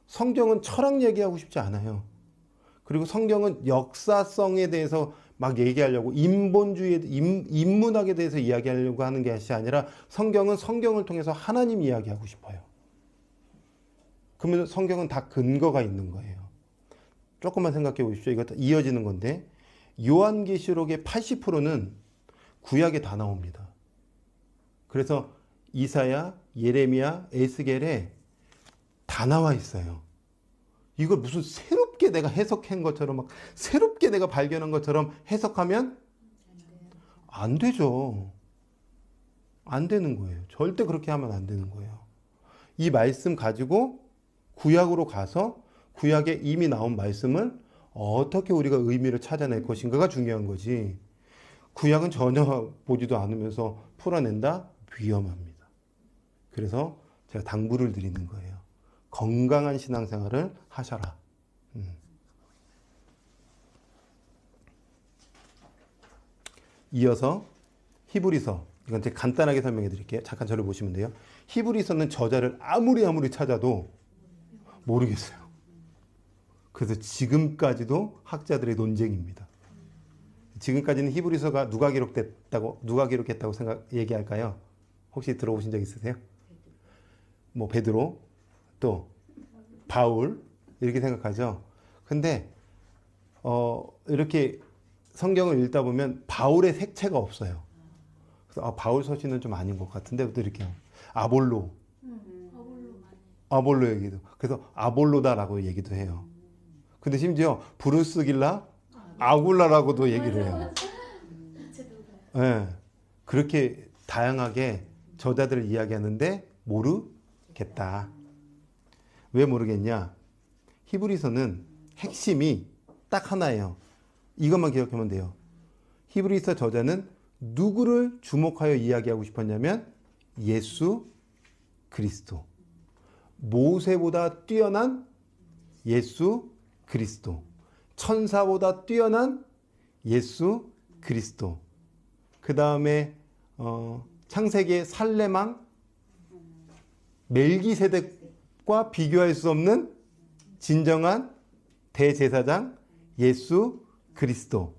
성경은 철학 얘기하고 싶지 않아요. 그리고 성경은 역사성에 대해서 막 얘기하려고, 인문학에 대해서 이야기하려고 하는 것이 아니라 성경은 성경을 통해서 하나님 이야기하고 싶어요. 그러면 성경은 다 근거가 있는 거예요. 조금만 생각해 보십시오. 이거 이어지는 건데, 요한계시록의 80%는 구약에 다 나옵니다. 그래서 이사야, 예레미야, 에스겔에 다 나와 있어요. 이걸 무슨 새롭게 내가 해석한 것처럼, 막 새롭게 내가 발견한 것처럼 해석하면 안 되죠. 안 되는 거예요. 절대 그렇게 하면 안 되는 거예요. 이 말씀 가지고 구약으로 가서 구약에 이미 나온 말씀을 어떻게 우리가 의미를 찾아낼 것인가가 중요한 거지. 구약은 전혀 보지도 않으면서 풀어낸다? 위험합니다. 그래서 제가 당부를 드리는 거예요. 건강한 신앙생활을 하셔라. 이어서 히브리서, 이건 제가 간단하게 설명해 드릴게요. 잠깐 저를 보시면 돼요. 히브리서는 저자를 아무리 찾아도 모르겠어요. 그래서 지금까지도 학자들의 논쟁입니다. 지금까지는 히브리서가 누가 기록했다고 얘기할까요? 혹시 들어보신 적 있으세요? 뭐 베드로, 또 바울, 이렇게 생각하죠. 근데 이렇게 성경을 읽다 보면 바울의 색채가 없어요. 그래서 바울 서신은 좀 아닌 것 같은데, 또 이렇게 아볼로 얘기도, 그래서 아볼로다라고 얘기도 해요. 근데 심지어 브루스길라, 아굴라라고도 얘기를 해요. 네, 그렇게 다양하게 저자들을 이야기하는데 모르겠다. 왜 모르겠냐? 히브리서는 핵심이 딱 하나예요. 이것만 기억하면 돼요. 히브리서 저자는 누구를 주목하여 이야기하고 싶었냐면 예수 그리스도. 모세보다 뛰어난 예수 그리스도. 천사보다 뛰어난 예수 그리스도. 그 다음에 창세기의 살레망, 멜기세덱과 비교할 수 없는 진정한 대제사장 예수 그리스도.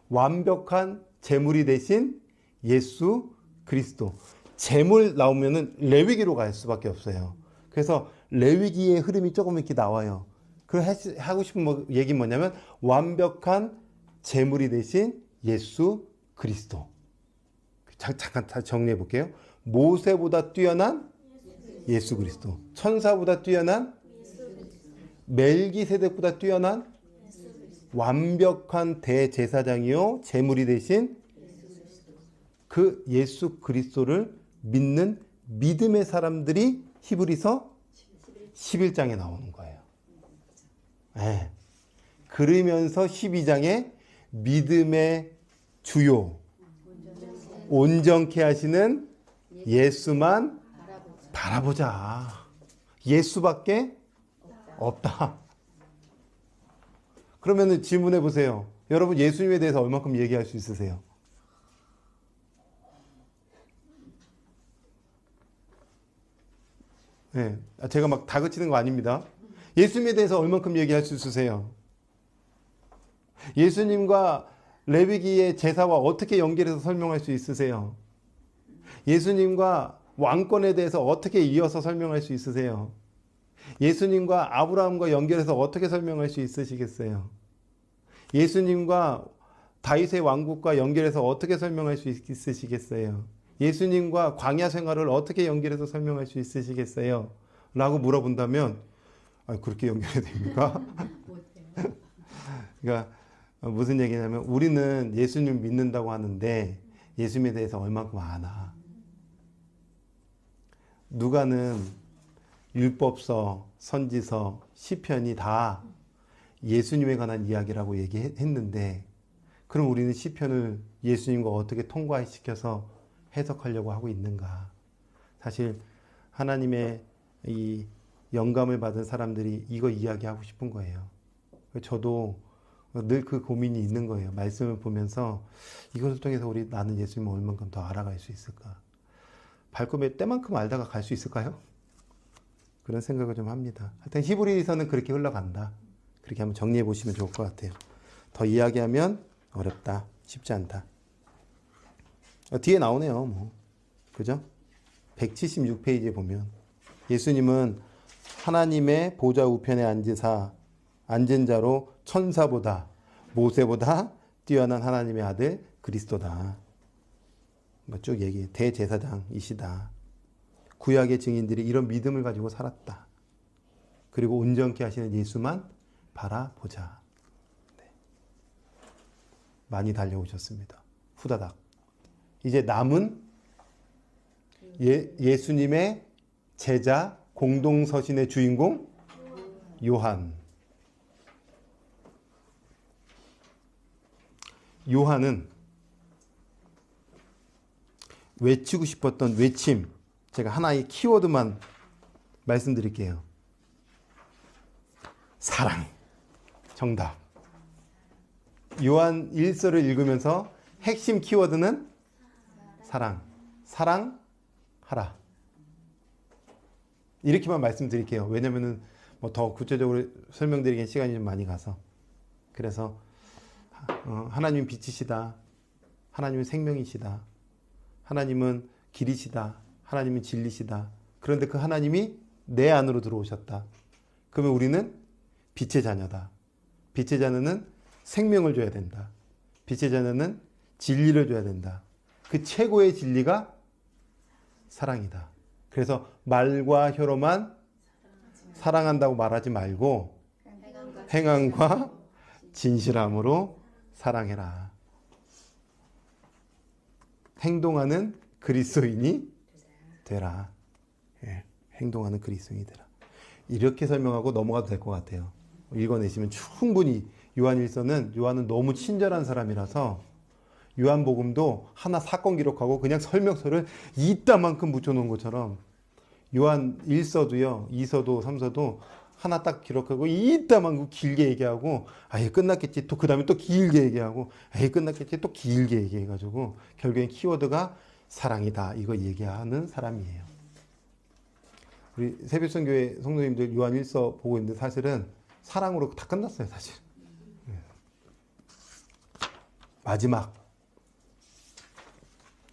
완벽한 제물이 되신 예수 그리스도. 제물 나오면은 레위기로 갈 수밖에 없어요. 그래서 레위기의 흐름이 조금 이렇게 나와요. 그 하고 싶은 얘기 뭐냐면 완벽한 제물이 되신 예수 그리스도. 잠깐 다시 정리해 볼게요. 모세보다 뛰어난 예수 그리스도. 천사보다 뛰어난 멜기세덱보다 뛰어난 완벽한 대제사장이요 제물이 되신 그 예수 그리스도를 믿는 믿음의 사람들이 히브리서 11장에 나오는 거예요. 네. 그러면서 12장에 믿음의 주요 온전케 하시는 예수만 바라보자. 예수밖에 없다. 그러면 질문해 보세요. 여러분 예수님에 대해서 얼마큼 얘기할 수 있으세요? 네, 제가 막 다그치는 거 아닙니다. 예수님에 대해서 얼마큼 얘기할 수 있으세요? 예수님과 레위기의 제사와 어떻게 연결해서 설명할 수 있으세요? 예수님과 왕권에 대해서 어떻게 이어서 설명할 수 있으세요? 예수님과 아브라함과 연결해서 어떻게 설명할 수 있으시겠어요? 예수님과 다윗의 왕국과 연결해서 어떻게 설명할 수 있으시겠어요? 예수님과 광야 생활을 어떻게 연결해서 설명할 수 있으시겠어요? 라고 물어본다면 그렇게 연결해야 됩니까? 그러니까 무슨 얘기냐면 우리는 예수님 믿는다고 하는데 예수님에 대해서 얼마큼 아나. 누가는 율법서, 선지서, 시편이 다 예수님에 관한 이야기라고 얘기했는데 그럼 우리는 시편을 예수님과 어떻게 통과시켜서 해석하려고 하고 있는가. 사실 하나님의 이 영감을 받은 사람들이 이거 이야기하고 싶은 거예요. 저도 늘 그 고민이 있는 거예요. 말씀을 보면서 이것을 통해서 나는 예수님을 얼만큼 더 알아갈 수 있을까. 발꿈에 때만큼 알다가 갈 수 있을까요? 그런 생각을 좀 합니다. 하여튼 히브리서는 그렇게 흘러간다. 그렇게 한번 정리해 보시면 좋을 것 같아요. 더 이야기하면 어렵다. 쉽지 않다. 뒤에 나오네요. 뭐. 그죠? 176페이지에 보면 예수님은 하나님의 보좌 우편에 앉은 자로 천사보다 모세보다 뛰어난 하나님의 아들 그리스도다. 쭉 얘기해. 대제사장이시다. 구약의 증인들이 이런 믿음을 가지고 살았다. 그리고 온전케 하시는 예수만 바라보자. 네. 많이 달려오셨습니다. 후다닥. 이제 남은 예수님의 제자 공동서신의 주인공 요한은 외치고 싶었던 외침, 제가 하나의 키워드만 말씀드릴게요. 사랑. 정답. 요한 1서를 읽으면서 핵심 키워드는 사랑. 사랑하라. 이렇게만 말씀드릴게요. 왜냐면은 뭐 더 구체적으로 설명드리기엔 시간이 좀 많이 가서. 그래서 하나님은 빛이시다. 하나님은 생명이시다. 하나님은 길이시다. 하나님은 진리시다. 그런데 그 하나님이 내 안으로 들어오셨다. 그러면 우리는 빛의 자녀다. 빛의 자녀는 생명을 줘야 된다. 빛의 자녀는 진리를 줘야 된다. 그 최고의 진리가 사랑이다. 그래서 말과 혀로만 사랑한다고 말하지 말고 행함과 진실함으로 사랑해라. 행동하는 그리스도인이 되라. 예, 행동하는 그리스도인이 되라. 이렇게 설명하고 넘어가도 될 것 같아요. 읽어내시면 충분히. 요한은 너무 친절한 사람이라서 요한복음도 하나 사건 기록하고 그냥 설명서를 이따만큼 붙여놓은 것처럼 요한 1서도요, 2서도, 3서도 하나 딱 기록하고 이따만큼 길게 얘기하고 아예 끝났겠지, 또 그 다음에 또 길게 얘기하고 아예 끝났겠지, 또 길게 얘기해가지고 결국엔 키워드가 사랑이다, 이거 얘기하는 사람이에요. 우리 새벽선교회 성도님들 요한 1서 보고 있는데 사실은 사랑으로 다 끝났어요, 사실. 마지막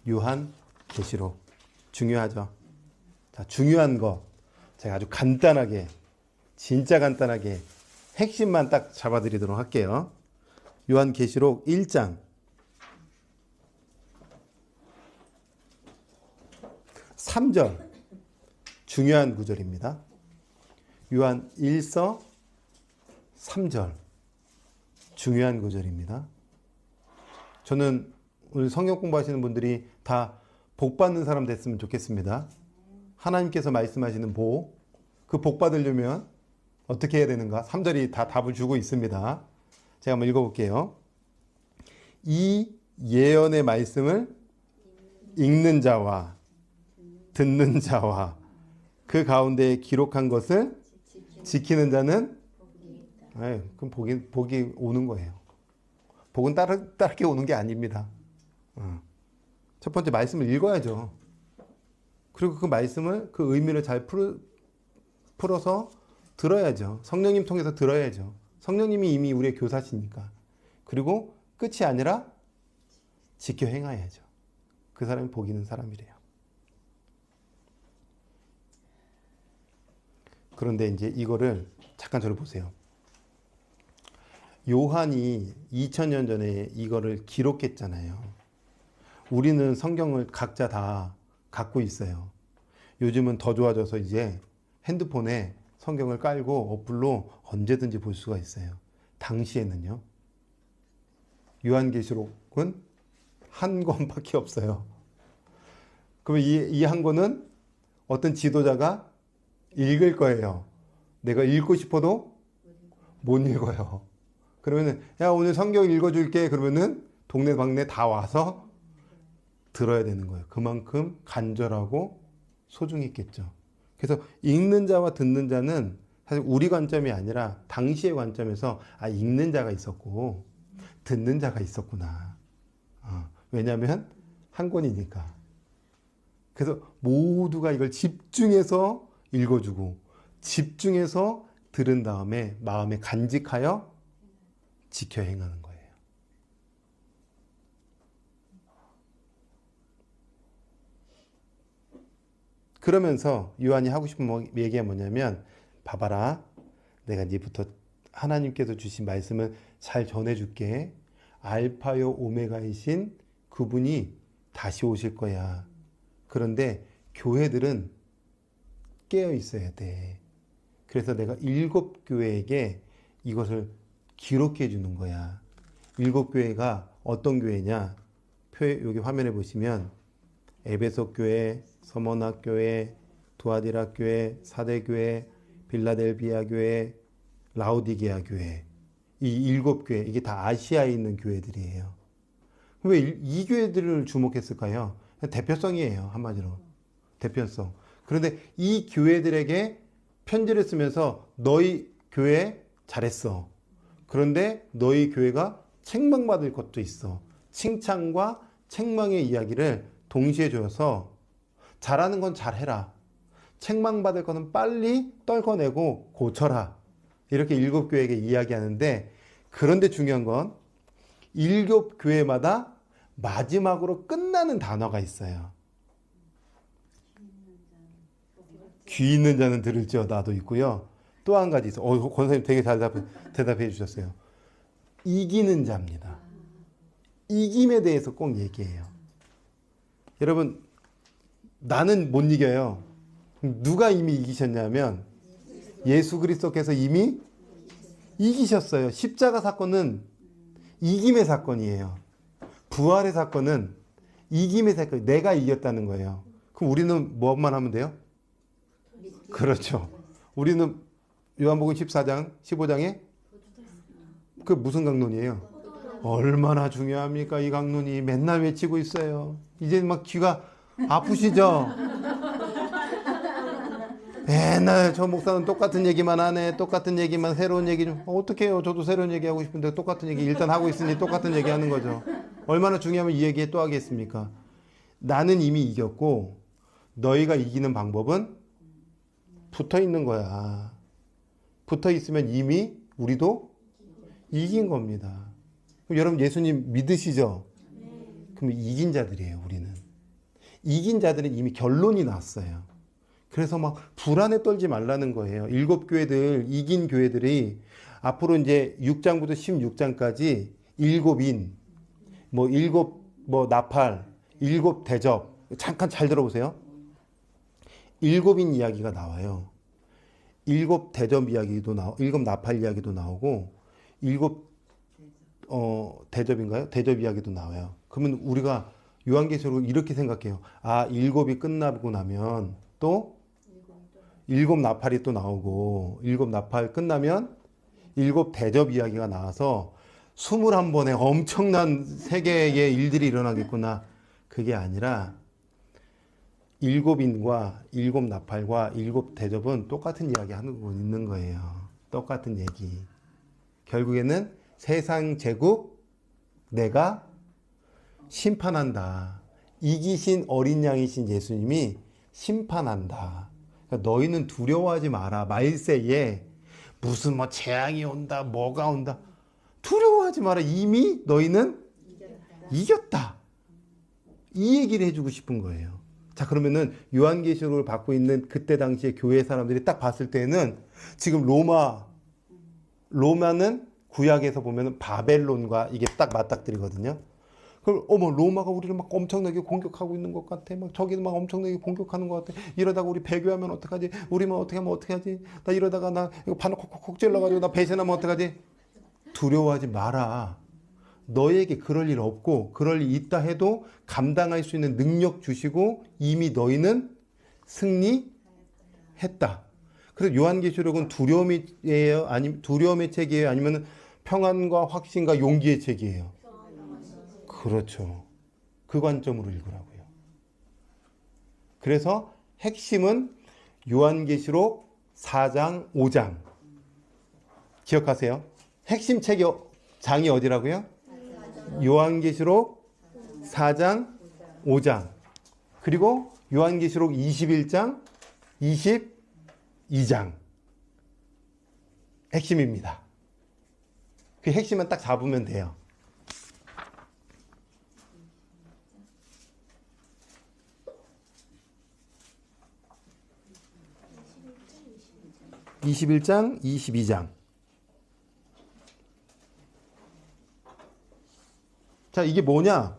요한 계시록 중요하죠. 자, 중요한 거 제가 아주 간단하게, 진짜 간단하게 핵심만 딱 잡아드리도록 할게요. 요한 계시록 1장 3절 중요한 구절입니다. 요한 1서 3절 중요한 구절입니다. 저는 오늘 성경 공부하시는 분들이 다 복 받는 사람 됐으면 좋겠습니다. 하나님께서 말씀하시는 복, 그 복 받으려면 어떻게 해야 되는가? 3절이 다 답을 주고 있습니다. 제가 한번 읽어볼게요. 이 예언의 말씀을 읽는 자와 듣는 자와 그 가운데에 기록한 것을 지키는 자는 그럼 복이 오는 거예요. 복은 따르게 오는 게 아닙니다. 첫 번째 말씀을 읽어야죠. 그리고 그 말씀을 그 의미를 잘 풀어서 들어야죠. 성령님 통해서 들어야죠. 성령님이 이미 우리의 교사시니까. 그리고 끝이 아니라 지켜 행하야죠. 그 사람이 복 있는 사람이래요. 그런데 이제 이거를 잠깐 저를 보세요. 요한이 2000년 전에 이거를 기록했잖아요. 우리는 성경을 각자 다 갖고 있어요. 요즘은 더 좋아져서 이제 핸드폰에 성경을 깔고 어플로 언제든지 볼 수가 있어요. 당시에는요. 요한계시록은 한 권밖에 없어요. 그러면 이 한 권은 어떤 지도자가 읽을 거예요. 내가 읽고 싶어도 못 읽어요. 그러면은 야 오늘 성경 읽어줄게. 그러면은 동네 방네 다 와서 들어야 되는 거예요. 그만큼 간절하고 소중했겠죠. 그래서 읽는 자와 듣는 자는 사실 우리 관점이 아니라 당시의 관점에서 읽는 자가 있었고 듣는 자가 있었구나. 왜냐하면 한 권이니까. 그래서 모두가 이걸 집중해서 읽어주고 집중해서 들은 다음에 마음에 간직하여 지켜 행하는 거예요. 그러면서 요한이 하고 싶은 얘기가 뭐냐면 봐봐라. 내가 네부터 하나님께서 주신 말씀을 잘 전해줄게. 알파요 오메가이신 그분이 다시 오실 거야. 그런데 교회들은 깨어 있어야 돼. 그래서 내가 7교회에게 이것을 기록해 주는 거야. 7교회가 어떤 교회냐? 여기 화면에 보시면 에베소 교회, 서머나 교회, 두아디라 교회, 사대 교회, 빌라델비아 교회, 라오디게아 교회. 이 7교회, 이게 다 아시아에 있는 교회들이에요. 왜 이 교회들을 주목했을까요? 대표성이에요. 한마디로. 대표성. 그런데 이 교회들에게 편지를 쓰면서 너희 교회 잘했어. 그런데 너희 교회가 책망받을 것도 있어. 칭찬과 책망의 이야기를 동시에 줘서 잘하는 건 잘해라. 책망받을 거는 빨리 떨궈내고 고쳐라. 이렇게 7교회에게 이야기하는데, 그런데 중요한 건 7교회마다 마지막으로 끝나는 단어가 있어요. 귀 있는 자는 들을지어다도 있고요. 또 한 가지 있어요. 권사님 되게 잘 대답해 주셨어요. 이기는 자입니다. 이김에 대해서 꼭 얘기해요. 여러분, 나는 못 이겨요. 누가 이미 이기셨냐면 예수 그리스도께서 이미 이기셨어요. 십자가 사건은 이김의 사건이에요. 부활의 사건은 이김의 사건. 내가 이겼다는 거예요. 그럼 우리는 뭐만 하면 돼요? 그렇죠. 우리는 요한복음 14장, 15장에 그 무슨 강론이에요? 얼마나 중요합니까? 이 강론이 맨날 외치고 있어요. 이제 막 귀가 아프시죠? 맨날 저 목사는 똑같은 얘기만 하네. 똑같은 얘기만, 새로운 얘기 좀. 어떻게 해요? 저도 새로운 얘기 하고 싶은데 똑같은 얘기 일단 하고 있으니 똑같은 얘기 하는 거죠. 얼마나 중요하면 이 얘기에 또 하겠습니까? 나는 이미 이겼고 너희가 이기는 방법은 붙어 있는 거야. 붙어 있으면 이미 우리도 이긴 겁니다. 그럼 여러분 예수님 믿으시죠? 그럼 이긴 자들이에요, 우리는. 이긴 자들은 이미 결론이 났어요. 그래서 막 불안에 떨지 말라는 거예요. 7교회들, 이긴 교회들이 앞으로 이제 6장부터 16장까지 7인, 나팔, 7대접. 잠깐 잘 들어보세요. 7인 이야기가 나와요. 일곱 대접 이야기도 일곱 나팔 이야기도 나오고 일곱 대접인가요? 대접 이야기도 나와요. 그러면 우리가 요한계시록을 이렇게 생각해요. 아, 일곱이 끝나고 나면 또 일곱 나팔이 또 나오고 일곱 나팔 끝나면 일곱 대접 이야기가 나와서 21번의 엄청난 세계의 일들이 일어나겠구나. 그게 아니라 일곱인과 일곱 나팔과 일곱 대접은 똑같은 이야기 하고 있는 거예요. 똑같은 얘기. 결국에는 세상 제국 내가 심판한다. 이기신 어린 양이신 예수님이 심판한다. 그러니까 너희는 두려워하지 마라. 말세에 무슨 뭐 재앙이 온다, 뭐가 온다. 두려워하지 마라. 이미 너희는 이겼다. 이 얘기를 해주고 싶은 거예요. 자, 그러면은 요한계시록을 받고 있는 그때 당시에 교회 사람들이 딱 봤을 때는 지금 로마는 구약에서 보면은 바벨론과 이게 딱 맞닥뜨리거든요. 그럼 어머, 로마가 우리를 막 엄청나게 공격하고 있는 것 같아. 막 저기는 막 엄청나게 공격하는 것 같아. 이러다가 우리 배교하면 어떡하지? 우리만 어떻게 하면 어떡하지? 나 이러다가 나 이거 바늘 콕콕콕 찔러가지고 나 배신하면 어떡하지? 두려워하지 마라. 너에게 그럴 일 없고 그럴 일 있다 해도 감당할 수 있는 능력 주시고 이미 너희는 승리했다. 그래서 요한계시록은 두려움이에요? 아니면 두려움의 책이에요? 아니면 평안과 확신과 용기의 책이에요? 그렇죠. 그 관점으로 읽으라고요. 그래서 핵심은 요한계시록 4장, 5장. 기억하세요. 핵심 책이 장이 어디라고요? 요한계시록 4장, 5장. 그리고 요한계시록 21장, 22장. 핵심입니다. 그 핵심만 딱 잡으면 돼요. (21장) (22장) 자, 이게 뭐냐?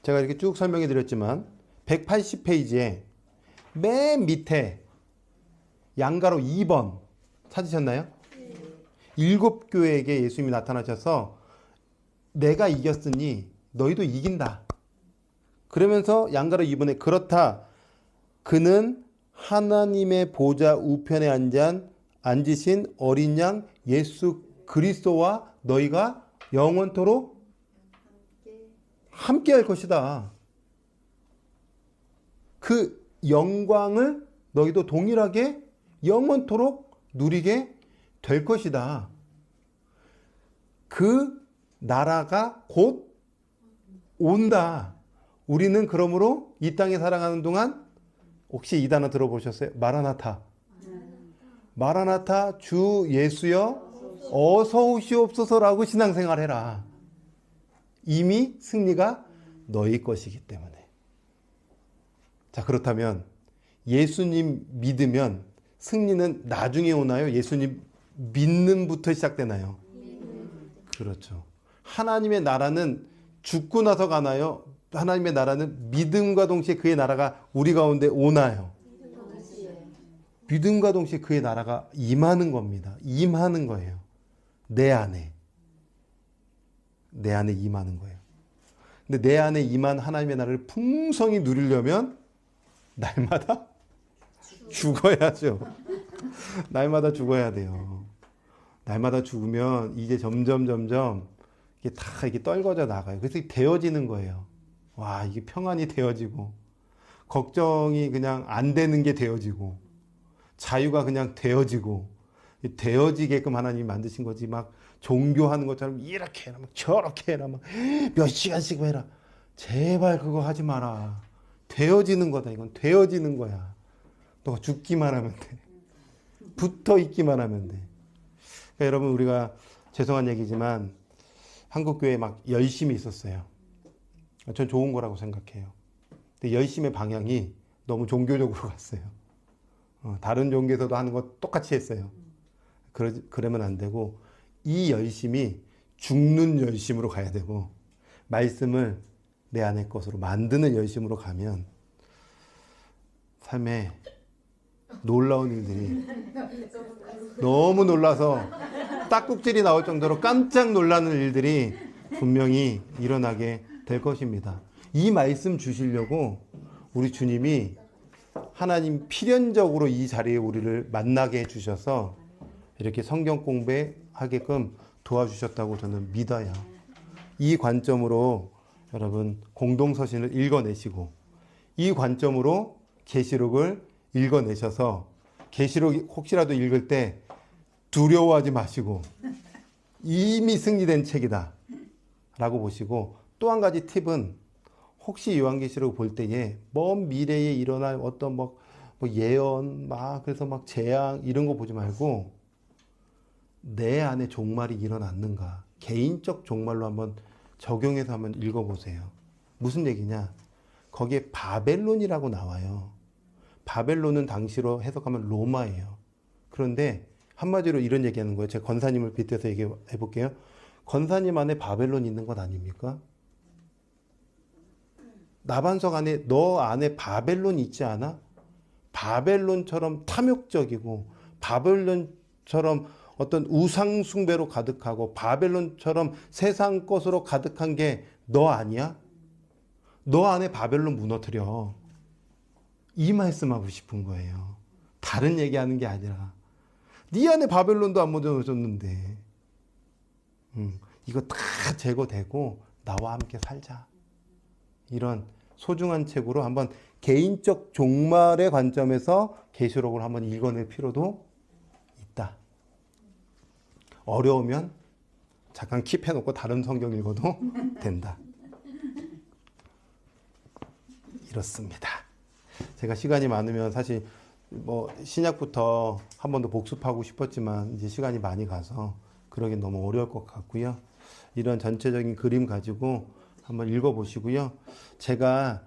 제가 이렇게 쭉 설명해 드렸지만 180페이지에 맨 밑에 양가로 2번 찾으셨나요? 일곱 교회에게 예수님이 나타나셔서 내가 이겼으니 너희도 이긴다. 그러면서 양가로 2번에 그렇다. 그는 하나님의 보좌 우편에 앉으신 어린 양 예수 그리스도와 너희가 영원토록 함께 할 것이다. 그 영광을 너희도 동일하게 영원토록 누리게 될 것이다. 그 나라가 곧 온다. 우리는 그러므로 이 땅에 살아가는 동안 혹시 이 단어 들어보셨어요? 마라나타. 마라나타 주 예수여 어서 오시옵소서라고 신앙생활해라. 이미 승리가 너희 것이기 때문에. 자, 그렇다면 예수님 믿으면 승리는 나중에 오나요? 예수님 믿는부터 시작되나요? 그렇죠. 하나님의 나라는 죽고 나서 가나요? 하나님의 나라는 믿음과 동시에 그의 나라가 우리 가운데 오나요? 믿음과 동시에 그의 나라가 임하는 겁니다. 임하는 거예요. 내 안에 임하는 거예요. 근데 내 안에 임한 하나님의 나라를 풍성히 누리려면 날마다 죽어야죠. 날마다 죽어야 돼요. 날마다 죽으면 이제 점점 이게 다 이게 떨궈져 나가요. 그래서 되어지는 거예요. 와, 이게 평안이 되어지고 걱정이 그냥 안 되는 게 되어지고 자유가 그냥 되어지고 되어지게끔 하나님이 만드신 거지. 막 종교하는 것처럼 이렇게 해라 막 저렇게 해라 막 몇 시간씩 해라. 제발 그거 하지 마라. 되어지는 거다. 이건 되어지는 거야. 너가 죽기만 하면 돼. 붙어 있기만 하면 돼. 그러니까 여러분, 우리가 죄송한 얘기지만 한국교회에 막 열심히 있었어요. 전 좋은 거라고 생각해요. 근데 열심의 방향이 너무 종교적으로 갔어요. 다른 종교에서도 하는 거 똑같이 했어요. 그러면 안 되고 이 열심이 죽는 열심으로 가야 되고 말씀을 내 안의 것으로 만드는 열심으로 가면 삶에 놀라운 일들이 너무 놀라서 딱꼭질이 나올 정도로 깜짝 놀라는 일들이 분명히 일어나게 될 것입니다. 이 말씀 주시려고 우리 주님이 하나님 필연적으로 이 자리에 우리를 만나게 해주셔서 이렇게 성경 공부하게끔 도와주셨다고 저는 믿어요. 이 관점으로 여러분 공동서신을 읽어내시고 이 관점으로 계시록을 읽어내셔서 계시록 혹시라도 읽을 때 두려워하지 마시고 이미 승리된 책이다 라고 보시고, 또 한 가지 팁은 혹시 요한계시록 볼 때에 먼 미래에 일어날 어떤 뭐 예언 그래서 막 재앙 이런 거 보지 말고 내 안에 종말이 일어났는가 개인적 종말로 한번 적용해서 한번 읽어보세요. 무슨 얘기냐? 거기에 바벨론이라고 나와요. 바벨론은 당시로 해석하면 로마예요. 그런데 한마디로 이런 얘기하는 거예요. 제가 권사님을 빗대서 얘기해 볼게요. 권사님 안에 바벨론 있는 것 아닙니까? 나반석 안에 너 안에 바벨론 있지 않아? 바벨론처럼 탐욕적이고 바벨론처럼 어떤 우상 숭배로 가득하고 바벨론처럼 세상 것으로 가득한 게 너 아니야? 너 안에 바벨론 무너뜨려. 이 말씀하고 싶은 거예요. 다른 얘기하는 게 아니라 네 안에 바벨론도 안 무너졌는데 이거 다 제거되고 나와 함께 살자. 이런 소중한 책으로 한번 개인적 종말의 관점에서 계시록을 한번 읽어낼 필요도 있다. 어려우면 잠깐 킵해놓고 다른 성경 읽어도 된다. 이렇습니다. 제가 시간이 많으면 사실 뭐 신약부터 한 번 더 복습하고 싶었지만 이제 시간이 많이 가서 그러긴 너무 어려울 것 같고요. 이런 전체적인 그림 가지고 한번 읽어보시고요. 제가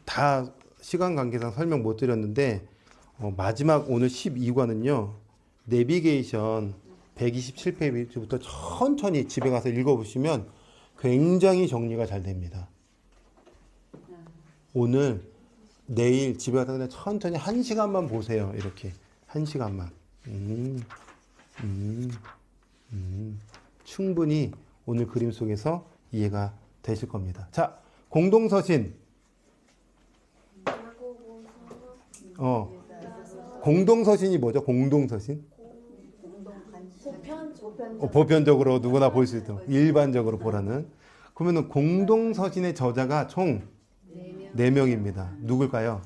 다 시간 관계상 설명 못 드렸는데 마지막 오늘 12과는요. 내비게이션 127페이지부터 천천히 집에 가서 읽어보시면 굉장히 정리가 잘 됩니다. 오늘 내일 집에 가서 그냥 천천히 1시간만 보세요. 이렇게 1시간만. 충분히 오늘 그림 속에서 이해가 되실 겁니다. 자, 공동서신. 공동서신이 뭐죠? 공동서신? 보편적으로 누구나 볼 수 있도록 일반적으로 보라는. 그러면은 공동서신의 저자가 총 4명입니다. 누굴까요?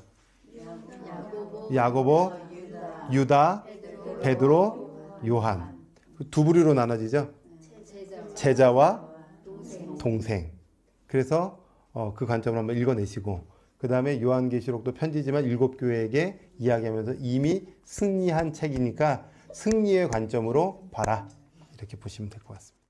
야고보, 유다, 베드로, 요한. 두 부류로 나눠지죠? 제자와 동생. 그래서 그 관점을 한번 읽어내시고, 그 다음에 요한계시록도 편지지만 7교회에게 이야기하면서 이미 승리한 책이니까 승리의 관점으로 봐라. 이렇게 보시면 될 것 같습니다.